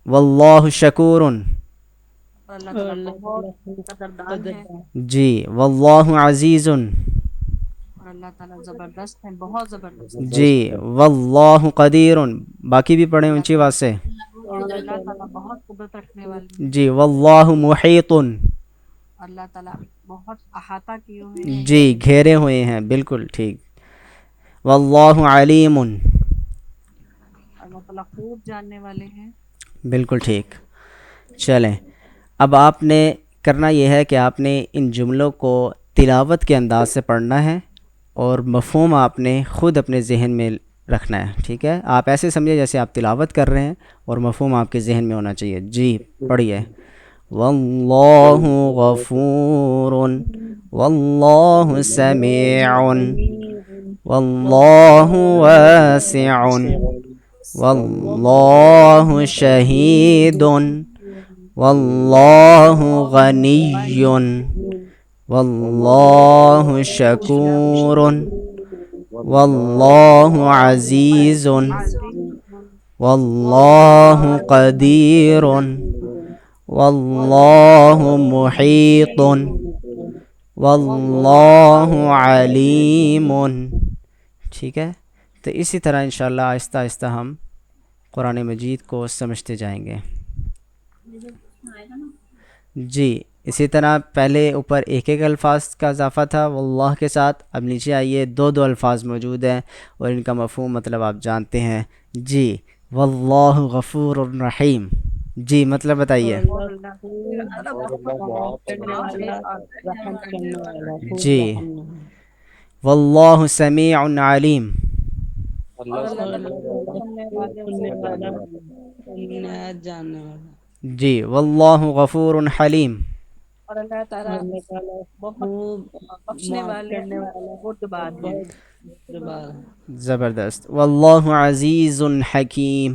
واللہ شکور, اور اللہ اور تعالیٰ اللہ بہت تعالیٰ خوب قدردان ہے. جی واللہ عزیز, اور اللہ تعالیٰ زبردست ہے, بہت زبردست. جی واللہ قدیر, باقی بھی پڑھیں اونچی آواز سے. اور اور اللہ اللہ تعالیٰ تعالیٰ بہت قدرت رکھنے والی ہے. جی واللہ محیط, اللہ تعالیٰ بہت احاطہ کیے ہوئے ہیں. جی گھیرے ہوئے ہیں, بالکل ٹھیک. واللہ علیم, اللہ تعالیٰ خوب جاننے والے ہیں. بالکل ٹھیک. چلیں اب آپ نے کرنا یہ ہے کہ آپ نے ان جملوں کو تلاوت کے انداز سے پڑھنا ہے اور مفہوم آپ نے خود اپنے ذہن میں رکھنا ہے. ٹھیک ہے, آپ ایسے سمجھے جیسے آپ تلاوت کر رہے ہیں اور مفہوم آپ کے ذہن میں ہونا چاہیے. جی پڑھیے. واللہ غفور, واللہ سمیع, واللہ واسع, واللہ شہید, واللہ غنی, واللہ شکور, واللہ عزیز, واللہ قدیر, واللہ محیط, واللہ علیم. ٹھیک ہے, تو اسی طرح انشاءاللہ آہستہ آہستہ ہم قرآن مجید کو سمجھتے جائیں گے. جی اسی طرح پہلے اوپر ایک ایک الفاظ کا اضافہ تھا واللہ کے ساتھ, اب نیچے آئیے دو دو الفاظ موجود ہیں اور ان کا مفہوم مطلب آپ جانتے ہیں. جی واللہ غفور رحیم, جی مطلب بتائیے. اور اور اللہ اللہ خوب اور اللہ معاف معاف کرنے کرنے والا, والا رحم کرنے والا, خوب جی رحم والا. واللہ سمیع علیم, اللہ اللہ اور سننے اللہ تعالیٰ تعالیٰ سننے خوب والے سننے خوب والا, جاننے والا. نہایت جاننے والا. جی واللہ غفور حلیم, اور اللہ اور تعالیٰ اللہ تعالیٰ بہت خوب بخشنے معاف والے کرنے والا بردبار اور ہیں. بہت جبار ہے. زبردست. واللہ عزیز حکیم,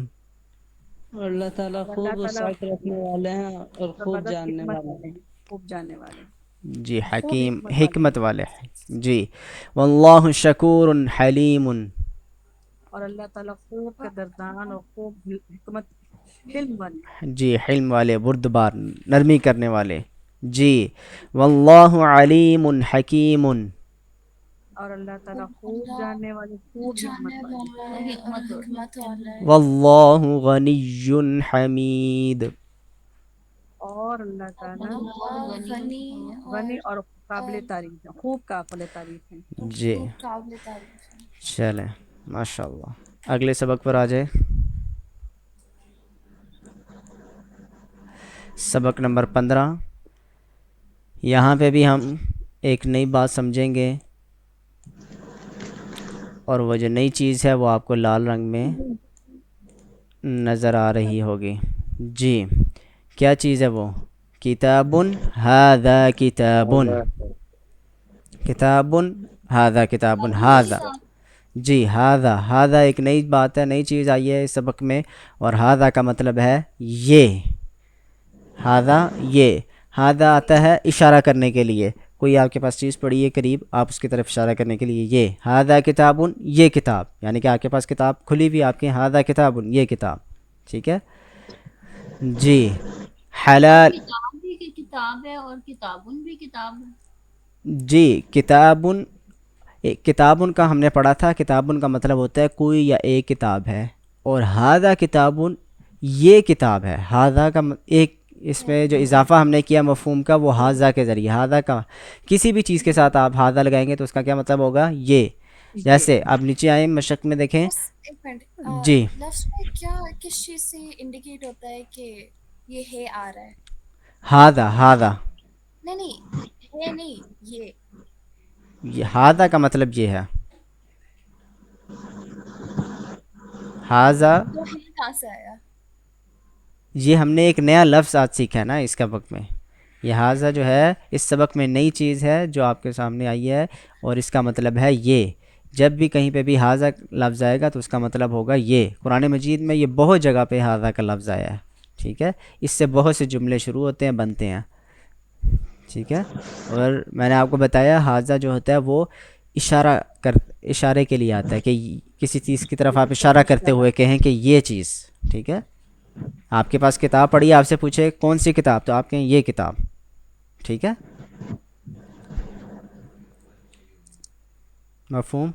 اور اللہ تعالیٰ اور اللہ خوب تعالیٰ وسعت رکھنے والے ہیں اور خوب زبردست جاننے حکمت والے والے ہیں. ہیں, خوب جاننے والے ہیں, جی خوب حکیم حکمت والے حکمت ہیں. والے ہیں. جی واللہ شکور حلیم, اور اللہ تعالیٰ خوب قدردان اور خوب حکمت حلم والے ہیں. جی حلم والے, بردبار, نرمی کرنے والے. جی واللہ علیم حکیم, اور اللہ تعالیٰ خوب جاننے والے خوب حکمت جاننے والے والا اور حکمت والا ہے. واللہ غنی حمید. اور اللہ تعالیٰ اللہ غنی غنی اور قابل تعریف ہے، خوب قابل تعریف ہے. جی خوب قابل تعریف ہے. چلیں ماشاء اللہ. اگلے سبق پر آ جائے. سبق نمبر 15. یہاں پہ بھی ہم ایک نئی بات سمجھیں گے، اور وہ جو نئی چیز ہے وہ آپ کو لال رنگ میں نظر آ رہی ہوگی. جی کیا چیز ہے وہ؟ کتاب ھذا کتاب. کتاب ھذا کتاب. ھذا جی ھذا ایک نئی بات ہے، نئی چیز آئی ہے اس سبق میں، اور ھذا کا مطلب ہے یہ. یہ ھذا آتا ہے اشارہ کرنے کے لیے. کوئی آپ کے پاس چیز پڑی ہے قریب، آپ اس کی طرف اشارہ کرنے کے لیے یہ ھذا کتاب، یہ کتاب، یعنی کہ آپ کے پاس کتاب کھلی ہوئی آپ کی، ھذا کتاب یہ کتاب. ٹھیک ہے جی. حلال کتاب بھی کہ کتاب ہے اور کتابن بھی کتاب ہے. جی کتابن کا ہم نے پڑھا تھا. کتابن کا مطلب ہوتا ہے کوئی یا ایک کتاب ہے، اور ھذا کتابن یہ کتاب ہے. ھذا کا ایک اس میں جو اضافہ ہم نے کیا مفہوم کا وہ ھذا کے ذریعے. ھذا کا کسی بھی چیز کے ساتھ آپ ھذا لگائیں گے تو اس کا کیا مطلب ہوگا؟ یہ. جیسے آپ نیچے آئیں مشق میں دیکھیں. بس ایک منٹ، جی لفظ میں کیا کس چیز سے انڈیکیٹ ہوتا ہے کہ یہ ہے آ رہا ہے؟ ھذا نہیں ہے نہیں، یہ ھذا کا مطلب یہ ہے. ھذا تو ہے کہاں سے آیا؟ یہ ہم نے ایک نیا لفظ آج سیکھا ہے نا اس سبق میں. یہ ھذا جو ہے اس سبق میں نئی چیز ہے جو آپ کے سامنے آئی ہے، اور اس کا مطلب ہے یہ. جب بھی کہیں پہ بھی ھذا لفظ آئے گا تو اس کا مطلب ہوگا یہ. قرآن مجید میں یہ بہت جگہ پہ ھذا کا لفظ آیا ہے. ٹھیک ہے، اس سے بہت سے جملے شروع ہوتے ہیں، بنتے ہیں. ٹھیک ہے، اور میں نے آپ کو بتایا ھذا جو ہوتا ہے وہ اشارے کے لیے آتا ہے، کہ کسی چیز کی طرف آپ اشارہ کرتے ہوئے کہیں کہ یہ چیز. ٹھیک ہے، آپ کے پاس کتاب پڑھی، آپ سے پوچھے کون سی کتاب، تو آپ کہیں یہ کتاب. ٹھیک ہے، مفہوم؟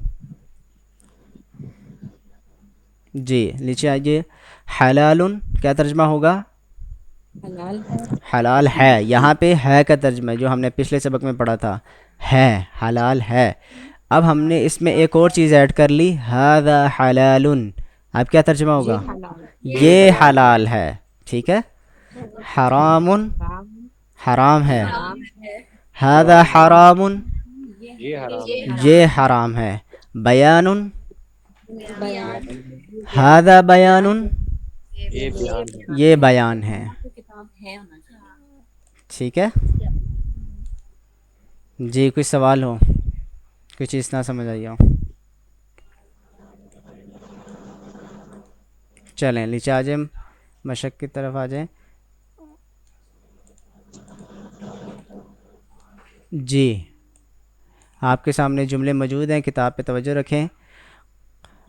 جی نیچے آئیے. حلال کیا ترجمہ ہوگا؟ حلال ہے. حلال ہے. یہاں پہ ہے کا ترجمہ ہے جو ہم نے پچھلے سبق میں پڑھا تھا، ہے حلال ہے. اب ہم نے اس میں ایک اور چیز ایڈ کر لی، ھذا حلال. اب کیا ترجمہ ہوگا؟ یہ حلال ہے. ٹھیک ہے. حرام حرام ہے. ھذا حرام یہ حرام یہ حرام ہے. بیان بیان ھذا بیان یہ بیان ہے. یہ بیان ہے. کتاب ہے ہونا چاہیے. ٹھیک ہے جی. کوئی سوال ہو، کوئی چیز نہ سمجھ آئی ہو؟ چلیں نیچے آ جائیں، مشق کی طرف آ جائیں. جی آپ کے سامنے جملے موجود ہیں، کتاب پہ توجہ رکھیں.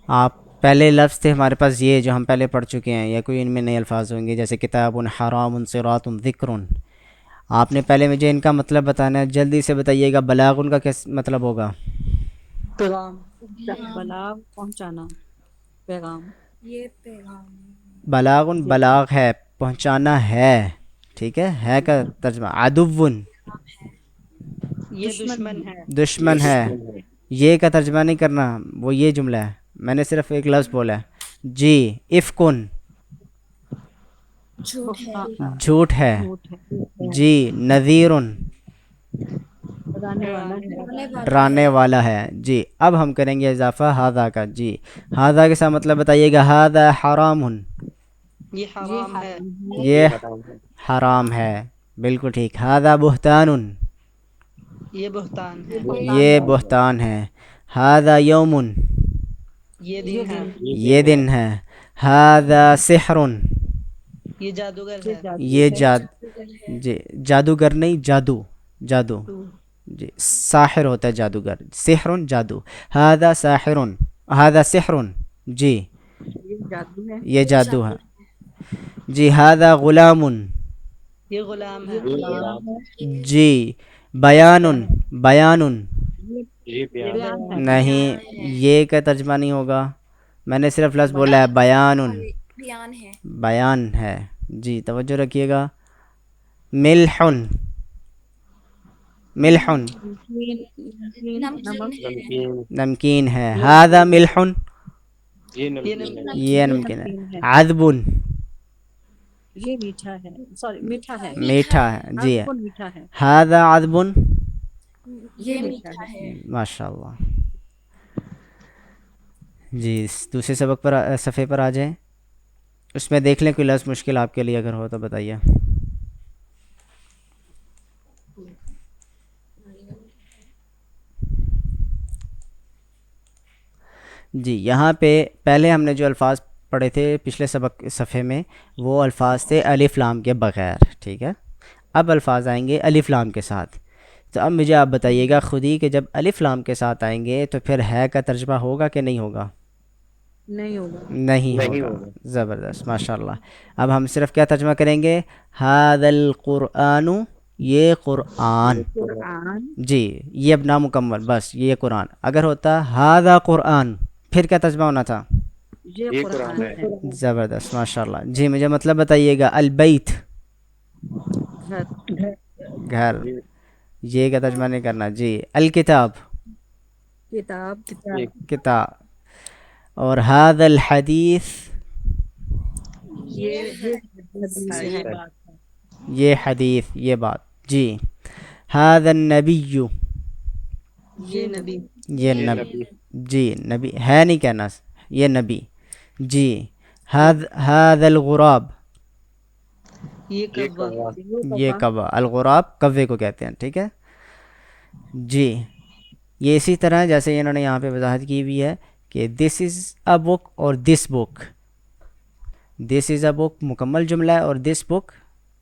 آپ پہلے لفظ تھے ہمارے پاس یہ جو ہم پہلے پڑھ چکے ہیں، یا کوئی ان میں نئے الفاظ ہوں گے جیسے کتاب حرام صراط ذکر. آپ نے پہلے مجھے ان کا مطلب بتانا ہے، جلدی سے بتائیے گا. بلاغ کا کیا مطلب ہوگا؟ پیغام، بلاغ پہنچانا، پیغام. یہ پیغام بلاغ بلاغ ہے، پہنچانا ہے. ٹھیک ہے کا ترجمہ. عدو یہ دشمن ہے. دشمن ہے. یہ کا ترجمہ نہیں کرنا، وہ یہ جملہ ہے، میں نے صرف ایک لفظ بولا ہے. جی افکن جھوٹ ہے. جھوٹ ہے. جی نذیر ڈرانے والا ہے. ڈرانے والا ہے. جی اب ہم کریں گے اضافہ ھذا کا. جی ھذا کے ساتھ مطلب بتائیے گا. ھذا حرام یہ حرام ہے. یہ حرام ہے. حرام ہے. بالکل ٹھیک. ھذا بہتان یہ بہتان ہے. یہ بہتان ہے. ھذا یوم یہ دن ہے. یہ دن ہے. ھذا سحر یہ جادوگر ہے. یہ جی جادوگر نہیں، جادو. جادو جی. ساحر ہوتا ہے جادوگر. سحر جادو. ھذا ساحر ھذا سحر. جی یہ جادو ہے. یہ جادو ہے. جی ھذا غلام. یہ غلام ہے. یہ غلام ہے. جی بیان بیان یہ بیان بیان ہے نہیں، بیان ہے۔ یہ کا ترجمہ نہیں ہوگا، میں نے صرف لفظ بولا ہے بیان، بیان ہے۔ بیان ہے۔ جی توجہ رکھیے گا، ملحن، ملحن نمکین ہے۔ نمکین، نمکین ہے، ہذا ملحن یہ یہ نمکین ہے، یہ نمکین ہے، عذبن یہ میٹھا ہے، سوری میٹھا ہے، میٹھا ہے، جی عذب میٹھا ہے، ہذا عذبن، یہ میٹھا ہے۔ ماشاء اللہ۔ جی دوسرے سبق پر صفحے پر آ جائیں، اس میں دیکھ لیں کوئی لفظ مشکل آپ کے لیے اگر ہو تو بتائیے۔ جی یہاں پہ پہلے ہم نے جو الفاظ پڑھے تھے پچھلے سبق صفحے میں، وہ الفاظ تھے الف لام کے بغیر، ٹھیک ہے؟ اب الفاظ آئیں گے الف لام کے ساتھ۔ تو اب مجھے آپ بتائیے گا خود ہی کہ جب الف لام کے ساتھ آئیں گے تو پھر ہے کا ترجمہ ہوگا کہ نہیں ہوگا؟ نہیں ہوگا، نہیں ہوگا، زبردست، ماشاء اللہ۔ اب ہم صرف کیا ترجمہ کریں گے؟ ھذا القرآن، یہ قرآن، قرآن جی یہ اب نامکمل، بس یہ قرآن۔ اگر ہوتا ھذا قرآن، پھر کیا ترجمہ ہونا تھا؟ یہ یہ قرآن قرآن ہے، ہے، زبردست، ماشاء اللہ۔ جی مجھے مطلب بتائیے گا، البیت، گھر، گھر، جی یہ کا ترجمہ نہیں کرنا۔ جی الکتاب، کتاب، ایک کتاب، اور ھذا الحدیث، یہ حدیث یہ ہے، بات ہے یہ حدیث، یہ بات۔ جی ھذا النبی، یہ نبی، یہ یہ نبی، نبی، جی نبی ہے نہیں کہنا، یہ نبی۔ جی ھذا الغراب، یہ یہ کبا کوا، یہ کوا، الغراب کوے کو کہتے ہیں، ٹھیک ہے؟ جی یہ اسی طرح جیسے انہوں نے یہاں پہ وضاحت کی ہوئی ہے کہ دس از اے بک اور دس بک، دس از اے بک مکمل جملہ ہے اور دس بک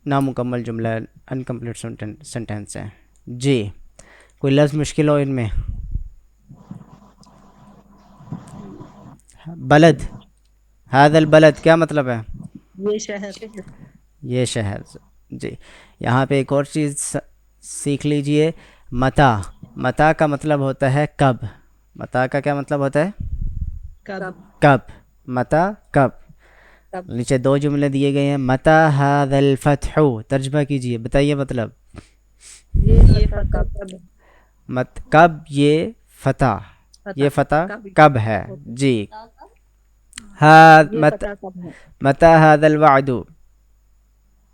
نامکمل جملہ ہے، انکمپلیٹ سینٹینس ہے۔ جی کوئی لفظ مشکل ہو ان میں؟ بلد، ھذا البلد کیا مطلب ہے؟ یہ شہر یہ شہر۔ جی یہاں پہ ایک اور چیز سیکھ لیجئے، متا، متا کا مطلب ہوتا ہے کب، متا کا کیا مطلب ہوتا ہے؟ کب کب، متا کب۔ کب، نیچے دو جملے دیے گئے ہیں، متا ھذا الفتح، ترجمہ کیجئے، بتائیے مطلب۔ یہ فتح کب، کب یہ فتح، یہ فتح کب ہے؟ جی یہ پتہ کب ہے، متا ھذا الوعد،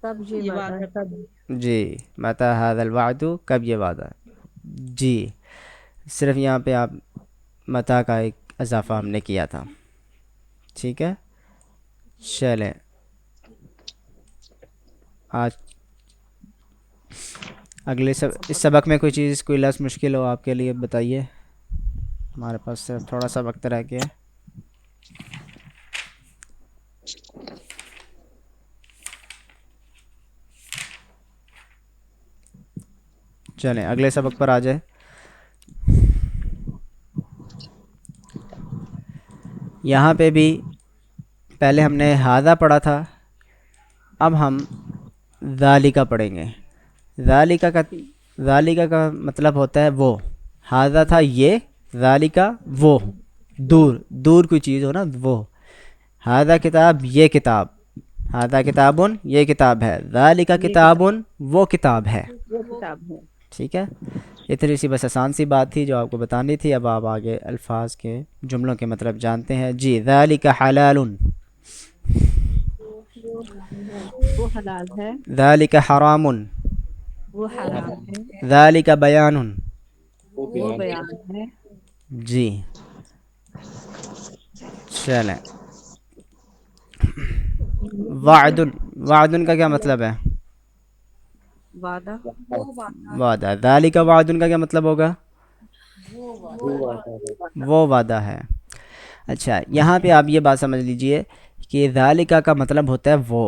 کب یہ یہ وعدہ وعدہ، کب جی متا ھذا الوعد، کب یہ وعدہ۔ جی صرف یہاں پہ آپ متا کا ایک اضافہ ہم نے کیا تھا، ٹھیک ہے؟ چلیں آج اگلے اس سبق میں کوئی چیز، کوئی لفظ مشکل ہو آپ کے لیے بتائیے، ہمارے پاس صرف تھوڑا سا وقت رہ گیا ہے۔ چلیں اگلے سبق پر آ جائے۔ یہاں پہ بھی پہلے ہم نے ھذا پڑھا تھا، اب ہم ذالکا پڑھیں گے۔ ذالکا کا مطلب ہوتا ہے وہ، ھذا تھا یہ، ذالکا وہ، دور، دور کوئی چیز ہو نا وہ۔ ھذا کتاب، یہ کتاب، ھذا کتابن، یہ کتاب ہے، ذالکا کتابن، وہ کتاب ہے، وہ کتاب ہے۔ ٹھیک ہے؟ اتنی سی بس آسان سی بات تھی جو آپ کو بتانی تھی۔ اب آپ آگے الفاظ کے جملوں کے مطلب جانتے ہیں۔ جی ذالک حلال، وہ حلال ہے، ذالک حرام، وہ حرام ہے، ذالک بیان۔ وہ وہ بیان ہے، بیان ہے، جی چلیں، وعد، وعد کا کیا مطلب ہے؟ وعدہ، وہ وعدہ، وعدہ۔ ذالک وعد کا کیا مطلب ہوگا؟ وہ وعدہ ہے، وہ وعدہ ہے۔ اچھا یہاں پہ آپ یہ بات سمجھ لیجئے کہ ذالکہ کا مطلب ہوتا ہے وہ،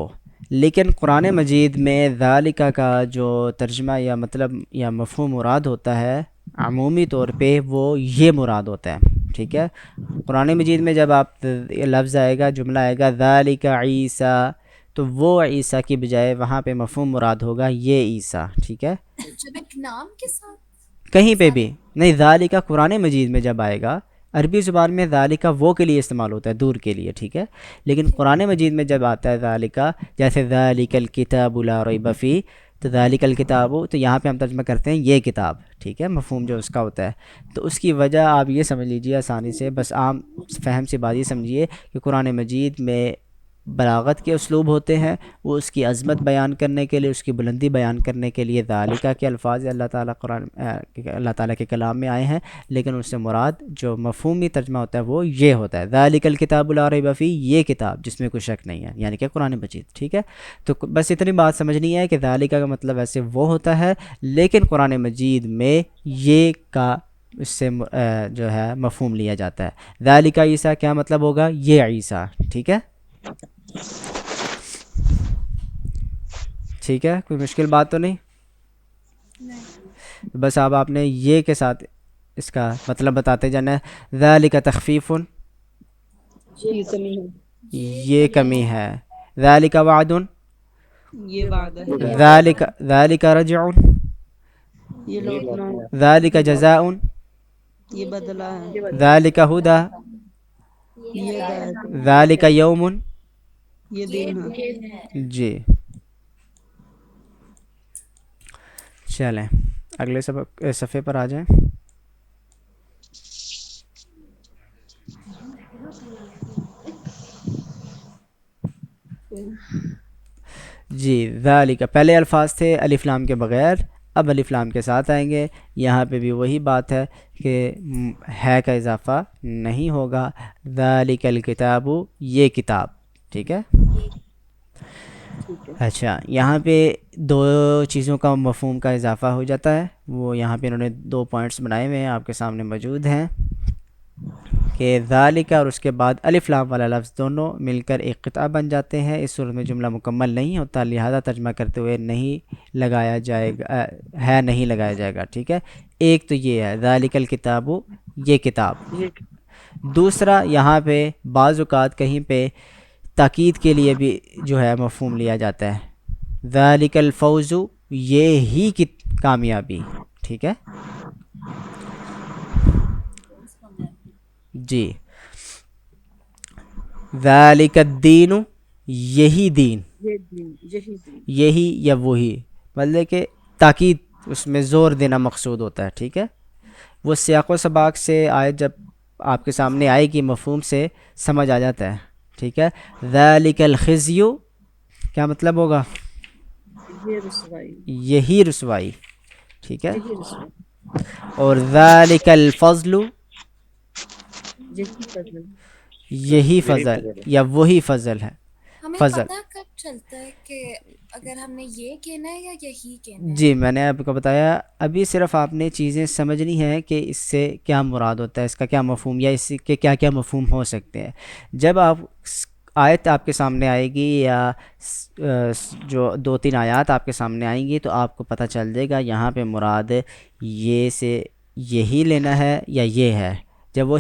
لیکن قرآن مجید میں ذالکہ کا جو ترجمہ یا مطلب یا مفہوم مراد ہوتا ہے عمومی طور پہ وہ یہ مراد ہوتا ہے، ٹھیک ہے؟ قرآن مجید میں جب آپ لفظ آئے گا، جملہ آئے گا ذالک عیسیٰ، تو وہ عیسیٰ کی بجائے وہاں پہ مفہوم مراد ہوگا یہ عیسیٰ، ٹھیک ہے؟ جب ایک نام کے ساتھ کہیں پہ بھی نہیں، ذالکہ قرآن مجید میں جب آئے گا، عربی زبان میں ذالکہ وہ کے لیے استعمال ہوتا ہے، دور کے لیے، ٹھیک ہے، لیکن قرآن مجید میں جب آتا ہے ذالکہ، جیسے ذالک الکتاب لا ریب فیہ، تو ذالک الکتاب، تو یہاں پہ ہم ترجمہ کرتے ہیں یہ کتاب، ٹھیک ہے، مفہوم جو اس کا ہوتا ہے، تو اس کی وجہ آپ یہ سمجھ لیجئے آسانی سے، بس عام فہم سی بات یہ سمجھیے کہ قرآن مجید میں بلاغت کے اسلوب ہوتے ہیں، وہ اس کی عظمت بیان کرنے کے لیے، اس کی بلندی بیان کرنے کے لیے ذالکہ کے الفاظ اللہ تعالیٰ اللہ تعالیٰ کے کلام میں آئے ہیں، لیکن اس سے مراد جو مفہومی ترجمہ ہوتا ہے وہ یہ ہوتا ہے، ذالک الکتاب لا ریب فیہ، یہ کتاب جس میں کوئی شک نہیں ہے، یعنی کہ قرآن مجید، ٹھیک ہے۔ تو بس اتنی بات سمجھنی ہے کہ ذالکہ کا مطلب ایسے وہ ہوتا ہے، لیکن قرآن مجید میں یہ کا اس سے جو ہے مفہوم لیا جاتا ہے۔ ذالکہ عیسیٰ کیا مطلب ہوگا؟ یہ عیسیٰ، ٹھیک ہے، ٹھیک ہے، کوئی مشکل بات تو نہیں؟ بس اب آپ نے یہ کے ساتھ اس کا مطلب بتاتے جانا ہے۔ ذالک تخفیف، یہ کمی ہے، یہ کمی ہے۔ ذالک وعد، یہ وعدہ ہے، ذالک رجع، یہ لوٹنا ہے، ذالک جزاء، یہ بدلہ ہے، ذالک ہدی، یہ ہدایت ہے، ذالک یوم، یہ دن ہے۔ جی چلیں اگلے سبق صفحے پر آ جائیں۔ جی ذالک، پہلے الفاظ تھے الف لام کے بغیر، اب الف لام کے ساتھ آئیں گے۔ یہاں پہ بھی وہی بات ہے کہ ہے کا اضافہ نہیں ہوگا۔ ذالک الکتاب، یہ کتاب، ٹھیک ہے۔ اچھا، یہاں پہ دو چیزوں کا مفہوم کا اضافہ ہو جاتا ہے، وہ یہاں پہ انہوں نے 2 پوائنٹس بنائے ہوئے ہیں، آپ کے سامنے موجود ہیں، کہ ذالک اور اس کے بعد الف لام والا لفظ دونوں مل کر ایک قطعہ بن جاتے ہیں۔ اس صورت میں جملہ مکمل نہیں ہوتا، لہذا ترجمہ کرتے ہوئے نہیں لگایا جائے گا، ہے نہیں لگایا جائے گا، ٹھیک ہے۔ ایک تو یہ ہے ذالک الکتاب، یہ کتاب۔ دوسرا، یہاں پہ بعض اوقات کہیں پہ تاکید کے لیے بھی جو ہے مفہوم لیا جاتا ہے، ذالک الفوز، یہ ہی کی کامیابی، ٹھیک ہے۔ جی ذالک الدین، یہی دین، یہ دین، یہی دین، یہی یا وہی، مطلب کہ تاکید، اس میں زور دینا مقصود ہوتا ہے، ٹھیک ہے۔ وہ سیاق و سباق سے آیت جب آپ کے سامنے آئے گی مفہوم سے سمجھ آ جاتا ہے، ٹھیک ہے۔ ذالک الخزی، کیا مطلب ہوگا؟ یہ رسوائی، یہی رسوائی، ٹھیک ہے۔ یہی رسوائی، اور ذالک الفضل، یہی فضل، یہی فضل یا وہی فضل ہے، ہمیں فضل۔ پتہ کب چلتا ہے کہ اگر ہم نے یہ کہنا ہے یا یہی کہنا ہے؟ جی میں نے آپ کو بتایا، ابھی صرف آپ نے چیزیں سمجھنی ہیں کہ اس سے کیا مراد ہوتا ہے، اس کا کیا مفہوم، یا اس کے کیا کیا مفہوم ہو سکتے ہیں۔ جب آپ آیت آپ کے سامنے آئے گی یا جو 2-3 آیات آپ کے سامنے آئیں گی تو آپ کو پتہ چل جائے گا یہاں پہ مراد یہ سے یہی لینا ہے یا یہ ہے۔ جب وہ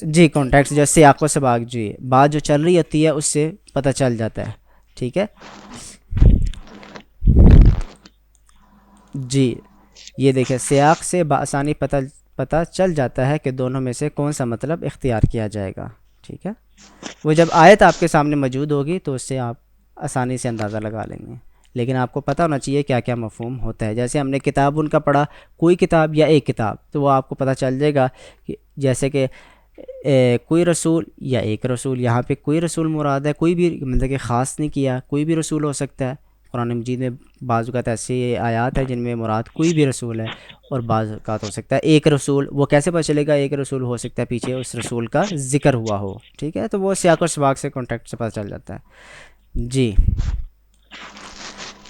جی کانٹیکس، جو سیاق و سباق، جی بات جو چل رہی ہوتی ہے اس سے پتہ چل جاتا ہے، ٹھیک ہے۔ جی یہ دیکھیں، سیاق سے بآسانی پتہ چل جاتا ہے کہ دونوں میں سے کون سا مطلب اختیار کیا جائے گا، ٹھیک ہے۔ وہ جب آیت آپ کے سامنے موجود ہوگی تو اس سے آپ آسانی سے اندازہ لگا لیں گے، لیکن آپ کو پتہ ہونا چاہیے کیا کیا مفہوم ہوتا ہے۔ جیسے ہم نے کتاب ان کا پڑھا، کوئی کتاب یا ایک کتاب، تو وہ آپ کو پتہ چل جائے گا کہ جیسے کہ کوئی رسول یا ایک رسول، یہاں پہ کوئی رسول مراد ہے، کوئی بھی مطلب کہ خاص نہیں کیا، کوئی بھی رسول ہو سکتا ہے۔ قرآن مجید میں بعض اوقات ایسی آیات ہیں جن میں مراد کوئی بھی رسول ہے، اور بعض اوقات ہو سکتا ہے ایک رسول۔ وہ کیسے پتہ چلے گا ایک رسول؟ ہو سکتا ہے پیچھے اس رسول کا ذکر ہوا ہو، ٹھیک ہے، تو وہ سیاق و سباق سے کانٹیکٹ سے پتہ چل جاتا ہے۔ جی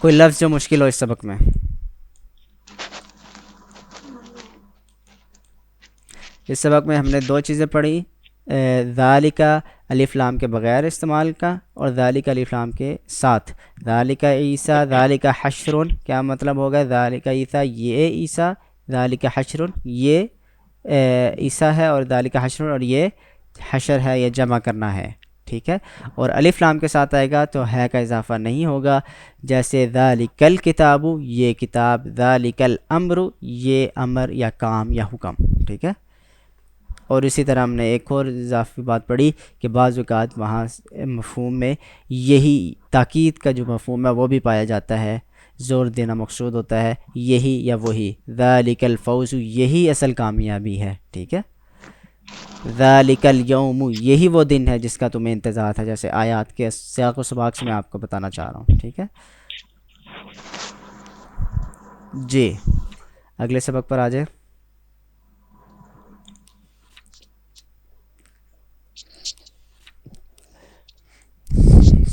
کوئی لفظ جو مشکل ہو اس سبق میں؟ اس سبق میں ہم نے 2 چیزیں پڑھی، ذالکہ الف لام کے بغیر استعمال کا، اور ذالکہ الف لام کے ساتھ۔ ذالکہ عیسیٰ، ذالکہ حشر، کیا مطلب ہوگا؟ ذالکہ عیسیٰ، یہ عیسیٰ، ذالکہ حشر، یہ عیسیٰ ہے، اور ذالکہ حشر، اور یہ حشر ہے، یہ جمع کرنا ہے، ٹھیک ہے. اور الف لام کے ساتھ آئے گا تو ہے کا اضافہ نہیں ہوگا، جیسے ذالک الکتاب یہ کتاب، ذالک الامر یہ امر یا کام یا حکم. ٹھیک ہے. اور اسی طرح ہم نے ایک اور اضافی بات پڑھی کہ بعض اوقات وہاں مفہوم میں یہی تاکید کا جو مفہوم ہے وہ بھی پایا جاتا ہے، زور دینا مقصود ہوتا ہے، یہی یا وہی. ذالک الفوز یہی اصل کامیابی ہے. ٹھیک ہے. ذالک الیوم یہی وہ دن ہے جس کا تمہیں انتظار تھا، جیسے آیات کے سیاق و سباق سے میں آپ کو بتانا چاہ رہا ہوں. ٹھیک ہے جی. اگلے سبق پر آ جائیں.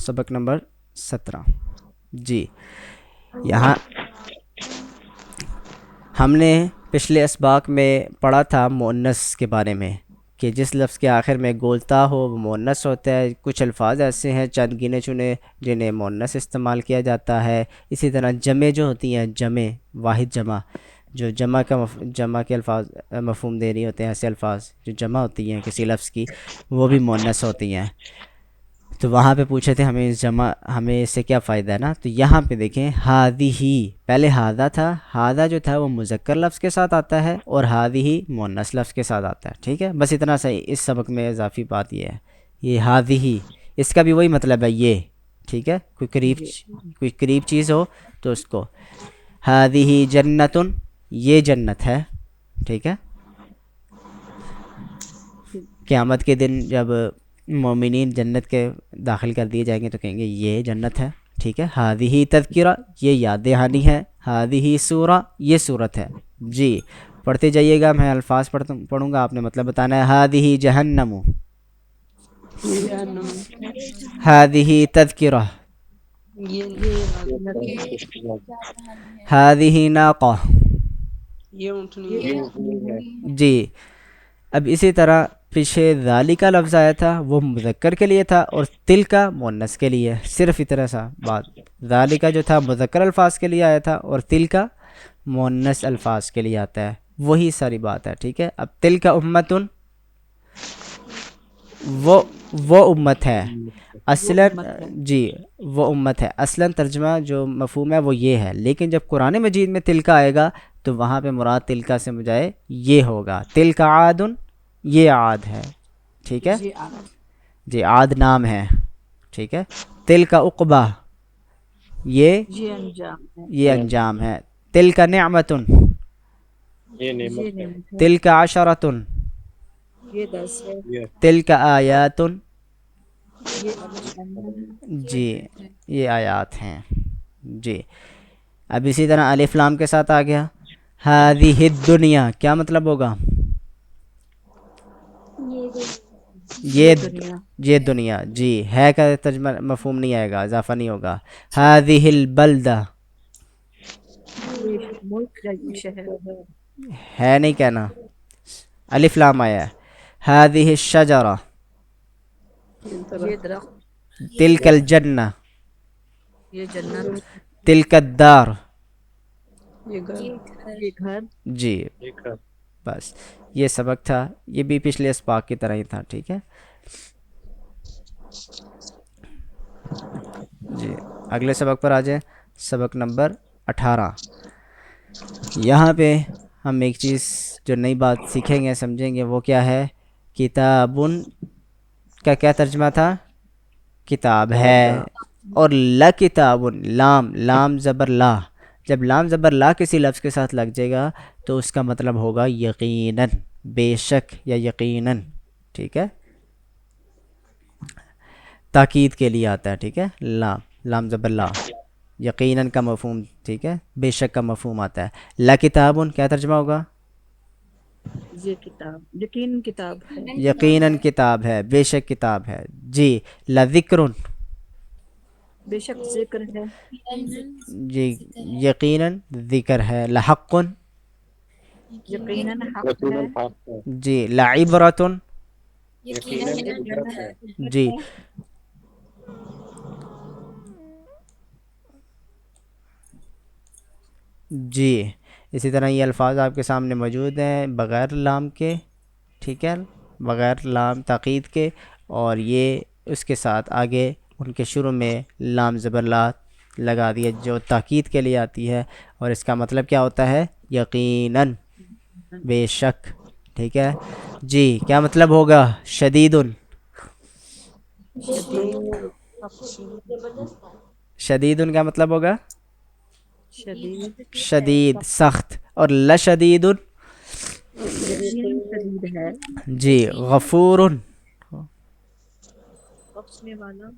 سبق نمبر 17. جی. یہاں ہم نے پچھلے اسباق میں پڑھا تھا مؤنث کے بارے میں کہ جس لفظ کے آخر میں گولتا ہو وہ مؤنث ہوتا ہے. کچھ الفاظ ایسے ہیں چند گنے چنے جنہیں مؤنث استعمال کیا جاتا ہے. اسی طرح جمع جو ہوتی ہیں، جمع واحد جمع، جو جمع کے الفاظ مفہوم دے رہی ہوتے ہیں، ایسے الفاظ جو جمع ہوتی ہیں کسی لفظ کی وہ بھی مؤنث ہوتی ہیں. تو وہاں پہ پوچھے تھے ہمیں اس سے کیا فائدہ ہے نا. تو یہاں پہ دیکھیں ہادی، پہلے ہادہ تھا، ہادہ جو تھا وہ مذکر لفظ کے ساتھ آتا ہے اور ہادی مؤنث لفظ کے ساتھ آتا ہے. ٹھیک ہے. بس اتنا صحیح. اس سبق میں اضافی بات یہ ہے، یہ ہادی اس کا بھی وہی مطلب ہے یہ. ٹھیک ہے. کوئی قریب چیز ہو تو اس کو ہادی جنتن یہ جنت ہے. ٹھیک ہے. قیامت کے دن جب مومنین جنت کے داخل کر دیے جائیں گے تو کہیں گے یہ جنت ہے. ٹھیک ہے. ہادی تذکرہ یہ یاد دہانی ہے. ہادی سورہ یہ صورت ہے. جی پڑھتے جائیے گا، میں الفاظ پڑھوں گا، آپ نے مطلب بتانا ہے. ہادی جہنم، ہادی تذکرہ، ہادی ناقہ. یہ اونٹنی ہے. جی. اب اسی طرح پیچھے ذالکا لفظ آیا تھا وہ مذکر کے لیے تھا اور تلکا مؤنث کے لیے. صرف اتنا سا بات. ذالکا جو تھا مذکر الفاظ کے لیے آیا تھا اور تلکا مؤنث الفاظ کے لیے آتا ہے. وہی ساری بات ہے. ٹھیک ہے. اب تلکا امتن وہ امت ہے اصلاً. جی وہ امت ہے اصلاً. ترجمہ جو مفہوم ہے وہ یہ ہے، لیکن جب قرآن مجید میں تلکا آئے گا تو وہاں پہ مراد تلکا سے بجائے یہ ہوگا. تلکا عادن یہ عاد ہے. ٹھیک ہے. جی عاد نام ہے. ٹھیک ہے. تلکا عقبہ یہ انجام ہے. تلکا نعمتن یہ نعمت ہے. تلکا عشرتن یہ 10 ہے. تلکا آیاتن یہ جی یہ آیات ہیں. جی. اب اسی طرح الف لام کے ساتھ آ گیا. ہذہ الدنیا کیا مطلب ہوگا؟ یہ دنیا. جی ہے کا ترجمہ مفہوم نہیں آئے گا، اضافہ نہیں ہوگا. ہذہ البلدہ ملک یا شہر. ہے نہیں کہنا، الف لام آیا ہے. ہذہ الشجرہ یہ درخت. تلک الجنہ یہ جنت. تلک الدار. یہ گھر. یہ گھر. جی ایک ہے. بس یہ سبق تھا. یہ بھی پچھلے اسباق کی طرح ہی تھا. ٹھیک ہے. جی اگلے سبق پر آ جائیں. سبق نمبر 18. یہاں پہ ہم ایک چیز جو نئی بات سیکھیں گے سمجھیں گے وہ کیا ہے. کتابن کا کیا ترجمہ تھا؟ کتاب ہے. اور لکتابن لام زبر لا. جب لام زبر لا کسی لفظ کے ساتھ لگ جائے گا تو اس کا مطلب ہوگا یقیناً، بے شک یا یقیناً. ٹھیک ہے. تاکید کے لیے آتا ہے. ٹھیک ہے. لام زبر لا یقیناً کا مفہوم. ٹھیک ہے. بے شک کا مفہوم آتا ہے. لا کتابن کیا ترجمہ ہوگا؟ یہ کتاب یقین کتاب ہے. یقیناً کتاب ہے، بے شک کتاب ہے. جی. لا ذکرن بے شک ذکر ہے. جی یقیناً ذکر ہے. لا حقن یقیناً حق رسول ہے. الحق ہے. جی. لا عبرتن یقیناً عبرت ہے. جی. جی اسی طرح یہ الفاظ آپ کے سامنے موجود ہیں بغیر لام کے. ٹھیک ہے. بغیر لام تاکید کے. اور یہ اس کے ساتھ آگے ان کے شروع میں لام زبر لا لگا دیا جو تاکید کے لیے آتی ہے، اور اس کا مطلب کیا ہوتا ہے؟ یقیناً، بے شک. ٹھیک ہے جی. کیا مطلب ہوگا شدید؟ شدید کیا مطلب ہوگا؟ شدید شدید، سخت. اور لشدید یقیناً شدید ہے، جی. غفور، بخشنے والا،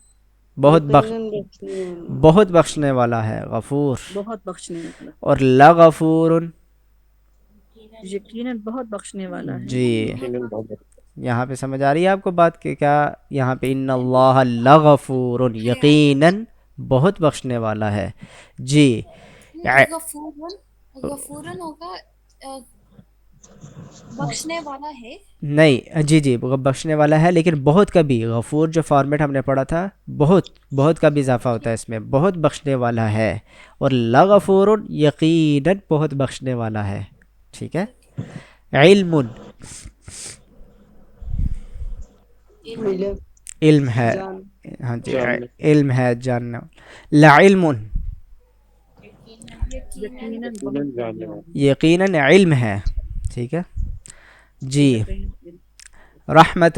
بہت یقیناً بخشنے والا، بہت بخشنے والا ہے غفور. بہت بخشنے والا، اور لغفور، یقیناً بہت بخشنے والا ہے. جی. یقیناً بہت یہاں پہ سمجھ آ رہی ہے آپ کو بات کہ کیا یہاں پہ ان اللہ لغفور، یقیناً بہت بخشنے والا ہے. جی. غفورن غفورن ہوگا بخشنے والا ہے. نہیں، جی جی، بخشنے والا ہے، لیکن بہت کا بھی. غفور جو فارمیٹ ہم نے پڑھا تھا، بہت بہت کا بھی اضافہ ہوتا ہے اس میں، بہت بخشنے والا ہے. اور لغفور یقیناً بہت بخشنے والا ہے. ٹھیک ہے. علم، علم، علم ہے. جان، ہاں جی، جاننا. علم ہے، جاننا. لعلم، یقیناً یقیناً یقیناً بہت جاننے جاننے والا. والا، یقیناً علم ہے. ٹھیک ہے جی. یقیناً رحمت،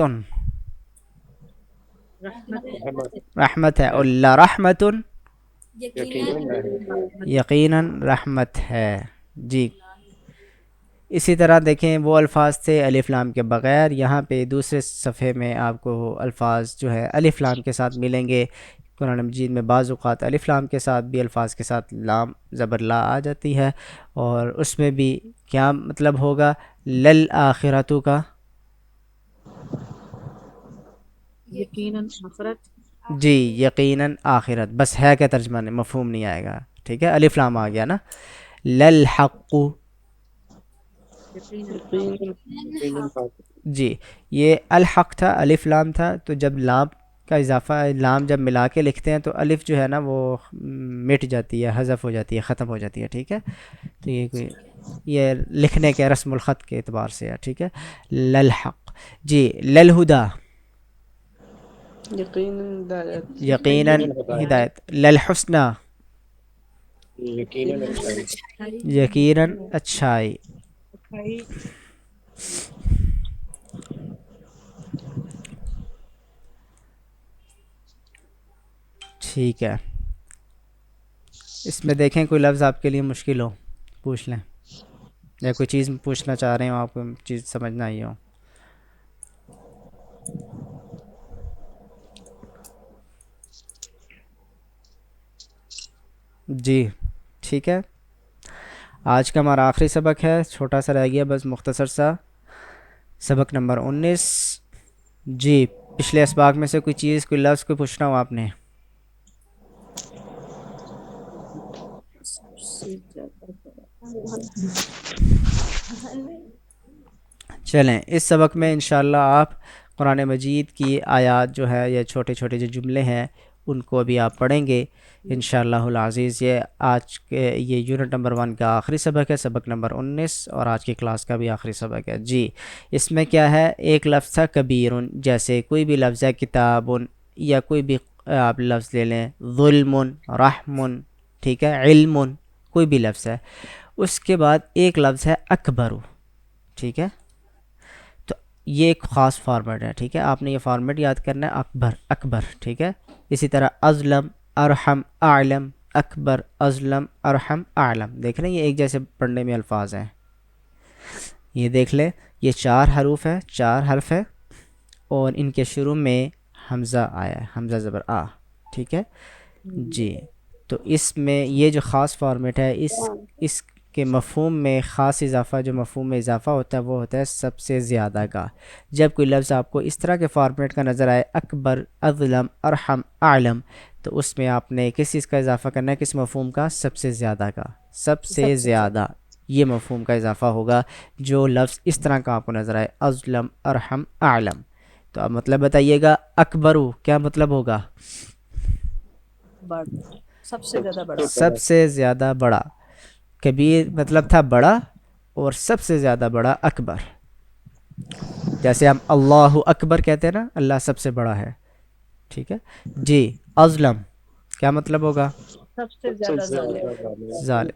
رحمت ہے، رحمت. رحمت ہے. اور لرحمت، یقیناً یقیناً رحمت یقیناً رحمت ہے. جی. اسی طرح دیکھیں وہ الفاظ تھے الف لام کے بغیر. یہاں پہ دوسرے صفحے میں آپ کو الفاظ جو ہے الف لام کے ساتھ ملیں گے. قرآن مجید میں بعض اوقات الف لام کے ساتھ بھی الفاظ کے ساتھ لام زبر لا آ جاتی ہے، اور اس میں بھی کیا مطلب ہوگا؟ للآخرتو کا، یقیناً آخرت، جی یقیناً آخرت. بس ہے کا ترجمہ نہیں، مفہوم نہیں آئے گا. ٹھیک ہے، الف لام آ گیا نا. للحق، یقیناً یقیناً، یقیناً حق. جی. یہ الحق تھا، الف لام تھا، تو جب لام کا اضافہ لام جب ملا کے لکھتے ہیں تو الف جو ہے نا وہ مٹ جاتی ہے، حذف ہو جاتی ہے، ختم ہو جاتی ہے. ٹھیک ہے. تو یہ لکھنے کے رسم الخط کے اعتبار سے ہے. ٹھیک ہے. للحق. جی. للہدا، یقیناً ہدایت، یقیناً یقیناً ہدایت. ہدایت. للحسنہ، یقیناً اچھائی. یقیناً اچھائی. اچھائی، ٹھیک ہے. اس میں دیکھیں کوئی لفظ آپ کے لیے مشکل ہو پوچھ لیں، یا کوئی چیز پوچھنا چاہ رہے ہوں آپ کو چیز سمجھ نہ آئی ہو. جی. ٹھیک ہے. آج کا ہمارا آخری سبق ہے، چھوٹا سا رہ گیا بس، مختصر سا. سبق نمبر 19. جی. پچھلے اسباق میں سے کوئی چیز، کوئی لفظ، کوئی پوچھنا ہو آپ نے؟ چلیں، اس سبق میں انشاءاللہ آپ قرآن مجید کی آیات جو ہے، یا چھوٹے چھوٹے جو جملے ہیں ان کو بھی آپ پڑھیں گے انشاءاللہ العزیز. یہ آج کے یہ یونٹ نمبر 1 کا آخری سبق ہے، سبق نمبر 19، اور آج کی کلاس کا بھی آخری سبق ہے. جی. اس میں کیا ہے؟ ایک لفظ تھا کبیرن، جیسے کوئی بھی لفظ ہے کتابن، یا کوئی بھی آپ لفظ لے لیں، ظلم، رحم، ٹھیک ہے، علم، کوئی بھی لفظ ہے. اس کے بعد ایک لفظ ہے اکبر. ٹھیک ہے. تو یہ ایک خاص فارمیٹ ہے. ٹھیک ہے، آپ نے یہ فارمیٹ یاد کرنا ہے، اکبر اکبر. ٹھیک ہے. اسی طرح ازلم، ارحم، اعلم، اکبر، ازلم، ارحم، اعلم. دیکھ رہے ہیں یہ ایک جیسے پڑھنے میں الفاظ ہیں. یہ دیکھ لیں، یہ 4 حروف ہے، 4 حرف ہے، اور ان کے شروع میں حمزہ آیا ہے، حمزہ زبر آ. ٹھیک ہے جی. تو اس میں یہ جو خاص فارمیٹ ہے، اس کے مفہوم میں خاص اضافہ، جو مفہوم میں اضافہ ہوتا ہے وہ ہوتا ہے سب سے زیادہ کا. جب کوئی لفظ آپ کو اس طرح کے فارمیٹ کا نظر آئے، اکبر، اظلم، ارحم، اعلم، تو اس میں آپ نے کس چیز کا اضافہ کرنا ہے؟ کس مفہوم کا؟ سب سے زیادہ کا. سب سے زیادہ، یہ مفہوم کا اضافہ ہوگا جو لفظ اس طرح کا آپ کو نظر آئے، اظلم، ارحم، اعلم. تو اب مطلب بتائیے گا، اکبرو کیا مطلب ہوگا؟ بڑا، سب سے زیادہ بڑا. سب سے زیادہ بڑا. کبیر مطلب تھا بڑا، اور سب سے زیادہ بڑا اکبر. جیسے ہم اللہ اکبر کہتے ہیں نا، اللہ سب سے بڑا ہے. ٹھیک ہے جی. اظلم کیا مطلب ہوگا؟ سب سے زیادہ ظالم. ظالم.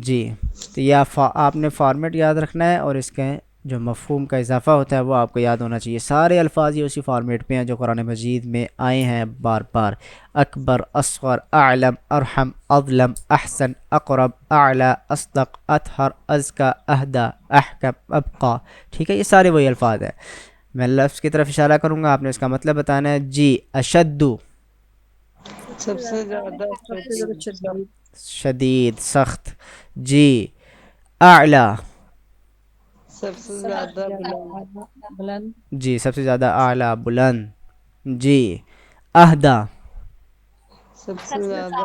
جی تو یہ آپ نے فارمیٹ یاد رکھنا ہے اور اس کے جو مفہوم کا اضافہ ہوتا ہے وہ آپ کو یاد ہونا چاہیے. سارے الفاظ یہ اسی فارمیٹ پہ ہیں جو قرآن مجید میں آئے ہیں بار بار. اکبر، اصغر، اعلم، ارحم، اظلم، احسن، اقرب، اعلی، اصدق، اطہر، ازکا، اہدا، احکم، ابقا. ٹھیک ہے یہ سارے وہی الفاظ ہیں. میں لفظ کی طرف اشارہ کروں گا، آپ نے اس کا مطلب بتانا ہے. جی اشدو سب سے زیادہ شدید. شدید سخت. جی اعلی سب سے زیادہ بلند. جی سب سے زیادہ اعلیٰ بلند. جی اہدا سب سے زیادہ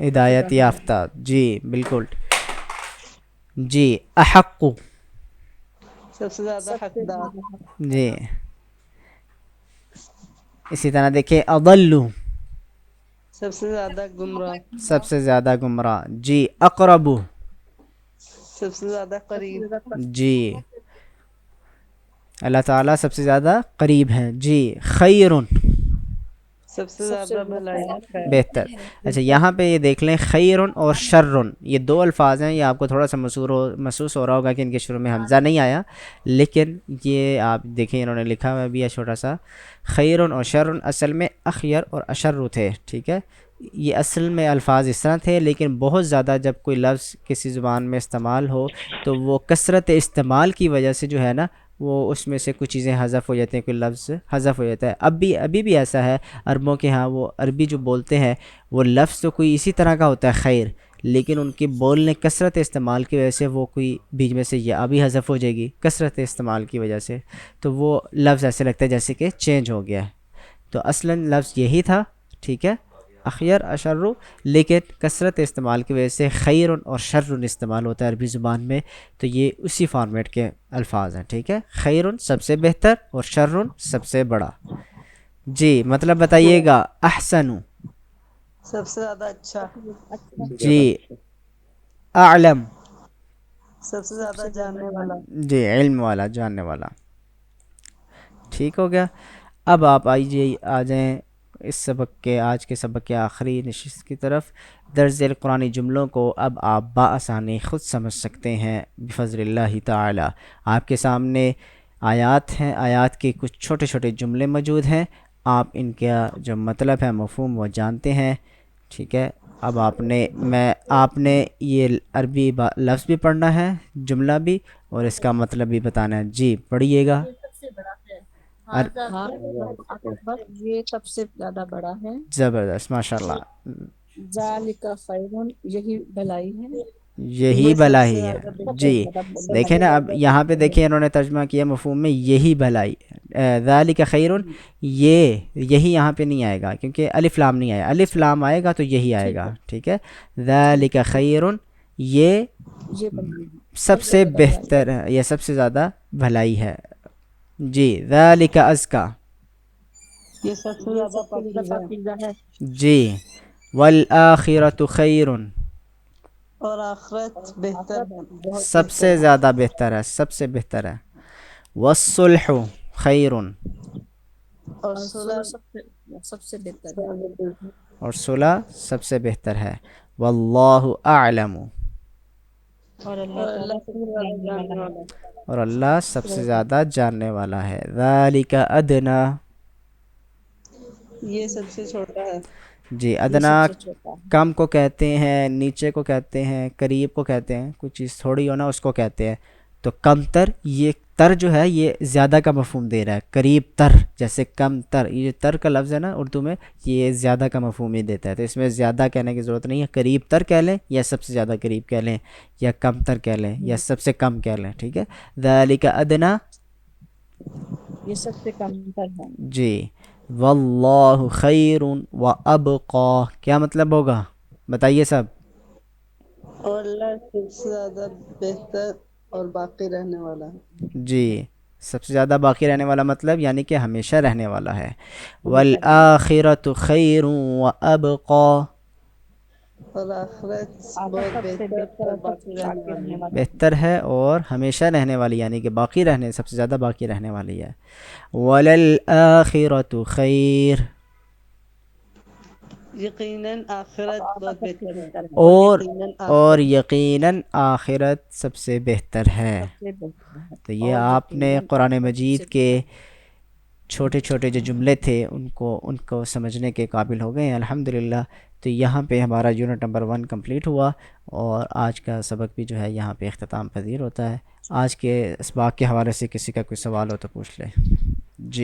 ہدایت یافتہ. جی بالکل. جی احق سب سے زیادہ حقدار. جی اسی طرح دیکھیں اضل سب سے زیادہ گمراہ. سب سے زیادہ گمراہ. جی اقرب سب سے زیادہ قریب. جی اللہ تعالیٰ سب سے زیادہ قریب ہیں. جی خیر سب سے زیادہ بھلائی. بہتر. اچھا یہاں پہ یہ دیکھ لیں خیرن اور شرن یہ دو الفاظ ہیں. یہ آپ کو تھوڑا سا محسوس ہو رہا ہوگا کہ ان کے شروع میں حمزہ نہیں آیا، لیکن یہ آپ دیکھیں انہوں نے لکھا ہوا بھی ہے چھوٹا سا. خیرن اور شرن اصل میں اخیر اور اشر تھے. ٹھیک ہے یہ اصل میں الفاظ اس طرح تھے، لیکن بہت زیادہ جب کوئی لفظ کسی زبان میں استعمال ہو تو وہ کثرت استعمال کی وجہ سے جو ہے نا وہ اس میں سے کچھ چیزیں حذف ہو جاتی ہیں، کوئی لفظ حذف ہو جاتا ہے. ابھی بھی ایسا ہے عربوں کے ہاں، وہ عربی جو بولتے ہیں وہ لفظ تو کوئی اسی طرح کا ہوتا ہے خیر، لیکن ان کے بولنے کثرت استعمال کی وجہ سے وہ کوئی بیچ میں سے یہ ابھی حذف ہو جائے گی کثرت استعمال کی وجہ سے، تو وہ لفظ ایسے لگتا ہے جیسے کہ چینج ہو گیا ہے. تو اصلاً لفظ یہی تھا. ٹھیک ہے اخیر اشر، لیکن کثرت استعمال کی وجہ سے خیر اور شر استعمال ہوتا ہے عربی زبان میں. تو یہ اسی فارمیٹ کے الفاظ ہیں. ٹھیک ہے خیر سب سے بہتر اور شر سب سے بڑا. جی مطلب بتائیے گا. احسن سب سے زیادہ اچھا. جی اعلم سب سے زیادہ جاننے والا. جی علم والا جاننے والا. ٹھیک ہو گیا. اب آپ آ جائیں اس سبق کے آج کے سبق کے آخری نشست کی طرف. درج ذیل قرآنی جملوں کو اب آپ بآسانی خود سمجھ سکتے ہیں بفضل اللہ تعالی. آپ کے سامنے آیات ہیں، آیات کے کچھ چھوٹے چھوٹے جملے موجود ہیں. آپ ان کا جو مطلب ہے مفہوم وہ جانتے ہیں. ٹھیک ہے اب آپ نے یہ عربی لفظ بھی پڑھنا ہے، جملہ بھی، اور اس کا مطلب بھی بتانا ہے. جی پڑھیے گا. ہاں اکبر یہ سب سے زیادہ بڑا ہے. زبردست ماشاء اللہ. ذالک خیرun یہی بھلائی ہے. یہی یہ سب سے بھلائی ہے. زیادہ جی دیکھیں نا اب یہاں پہ دیکھیں انہوں نے ترجمہ کیا مفہوم میں یہی بھلائی. ذالک خیرun یہی یہاں پہ نہیں آئے گا کیونکہ الف لام نہیں آیا. الف لام آئے گا تو یہی آئے گا. ٹھیک ہے ذالک خیرun یہ سب سے بہتر ہے، یہ سب سے زیادہ بھلائی ہے. جی ذالک ازکا یہ سب سے زیادہ پاکیزہ ہے. جی والآخرۃ خیر اور آخرت بہتر ہے. سب سے زیادہ بہتر ہے، سب سے بہتر ہے. والصلح خیر اور صلح سب سے بہتر ہے. اور صلح سب سے بہتر ہے. واللہ اعلم اور اللہ تعالیٰ سے جاننے والا. اور اللہ سب سے زیادہ جاننے والا ہے. ذالک ادنا یہ سب سے چھوٹا ہے. جی ادنا کم کو کہتے ہیں، نیچے کو کہتے ہیں، قریب کو کہتے ہیں، کچھ چیز تھوڑی ہو نا اس کو کہتے ہیں. تو کم تر، یہ تر جو ہے یہ زیادہ کا مفہوم دے رہا ہے. قریب تر جیسے کم تر، یہ تر کا لفظ ہے نا اردو میں یہ زیادہ کا مفہوم ہی دیتا ہے. تو اس میں زیادہ کہنے کی ضرورت نہیں ہے. قریب تر کہہ لیں یا سب سے زیادہ قریب کہہ لیں یا کم تر کہہ لیں یا سب سے کم کہہ لیں. ٹھیک ہے ذالک ادنا یہ سب سے کم تر ہے. جی واللہ خیر و ابقا کیا مطلب ہوگا بتائیے سب. اور اللہ سب سے زیادہ بہتر اور باقی رہنے والا ہے. جی سب سے زیادہ باقی رہنے والا مطلب یعنی کہ ہمیشہ رہنے والا ہے. والآخرۃ خیر و ابقا اور آخرت آخر بہت سب سے بہتر بہتر اور اور سب باقی سے رہنے باقی والی رہنے ہے۔ والی بہتر ہے اور ہمیشہ رہنے والی، یعنی کہ باقی رہنے، سب سے زیادہ باقی رہنے والی ہے۔ وَلَلْآخِرَةُ خَيْرٌ، یقیناً آخرت بہت سب سے بہتر ہے، بہتر ہے، اور اور یقیناً اور آخرت یقیناً آخرت سب سے بہتر ہے۔ سب سے بہتر ہے، تو یہ اور آپ نے یقیناً قرآن آخرت سب سے مجید کے بہتر ہے۔ چھوٹے چھوٹے جو جملے تھے ان کو سمجھنے کے قابل ہو گئے ہیں الحمدللہ۔ تو یہاں پہ ہمارا یونٹ نمبر 1 کمپلیٹ ہوا، اور آج کا سبق بھی جو ہے یہاں پہ اختتام پذیر ہوتا ہے۔ آج کے اسباق کے حوالے سے کسی کا کوئی سوال ہو تو پوچھ لے۔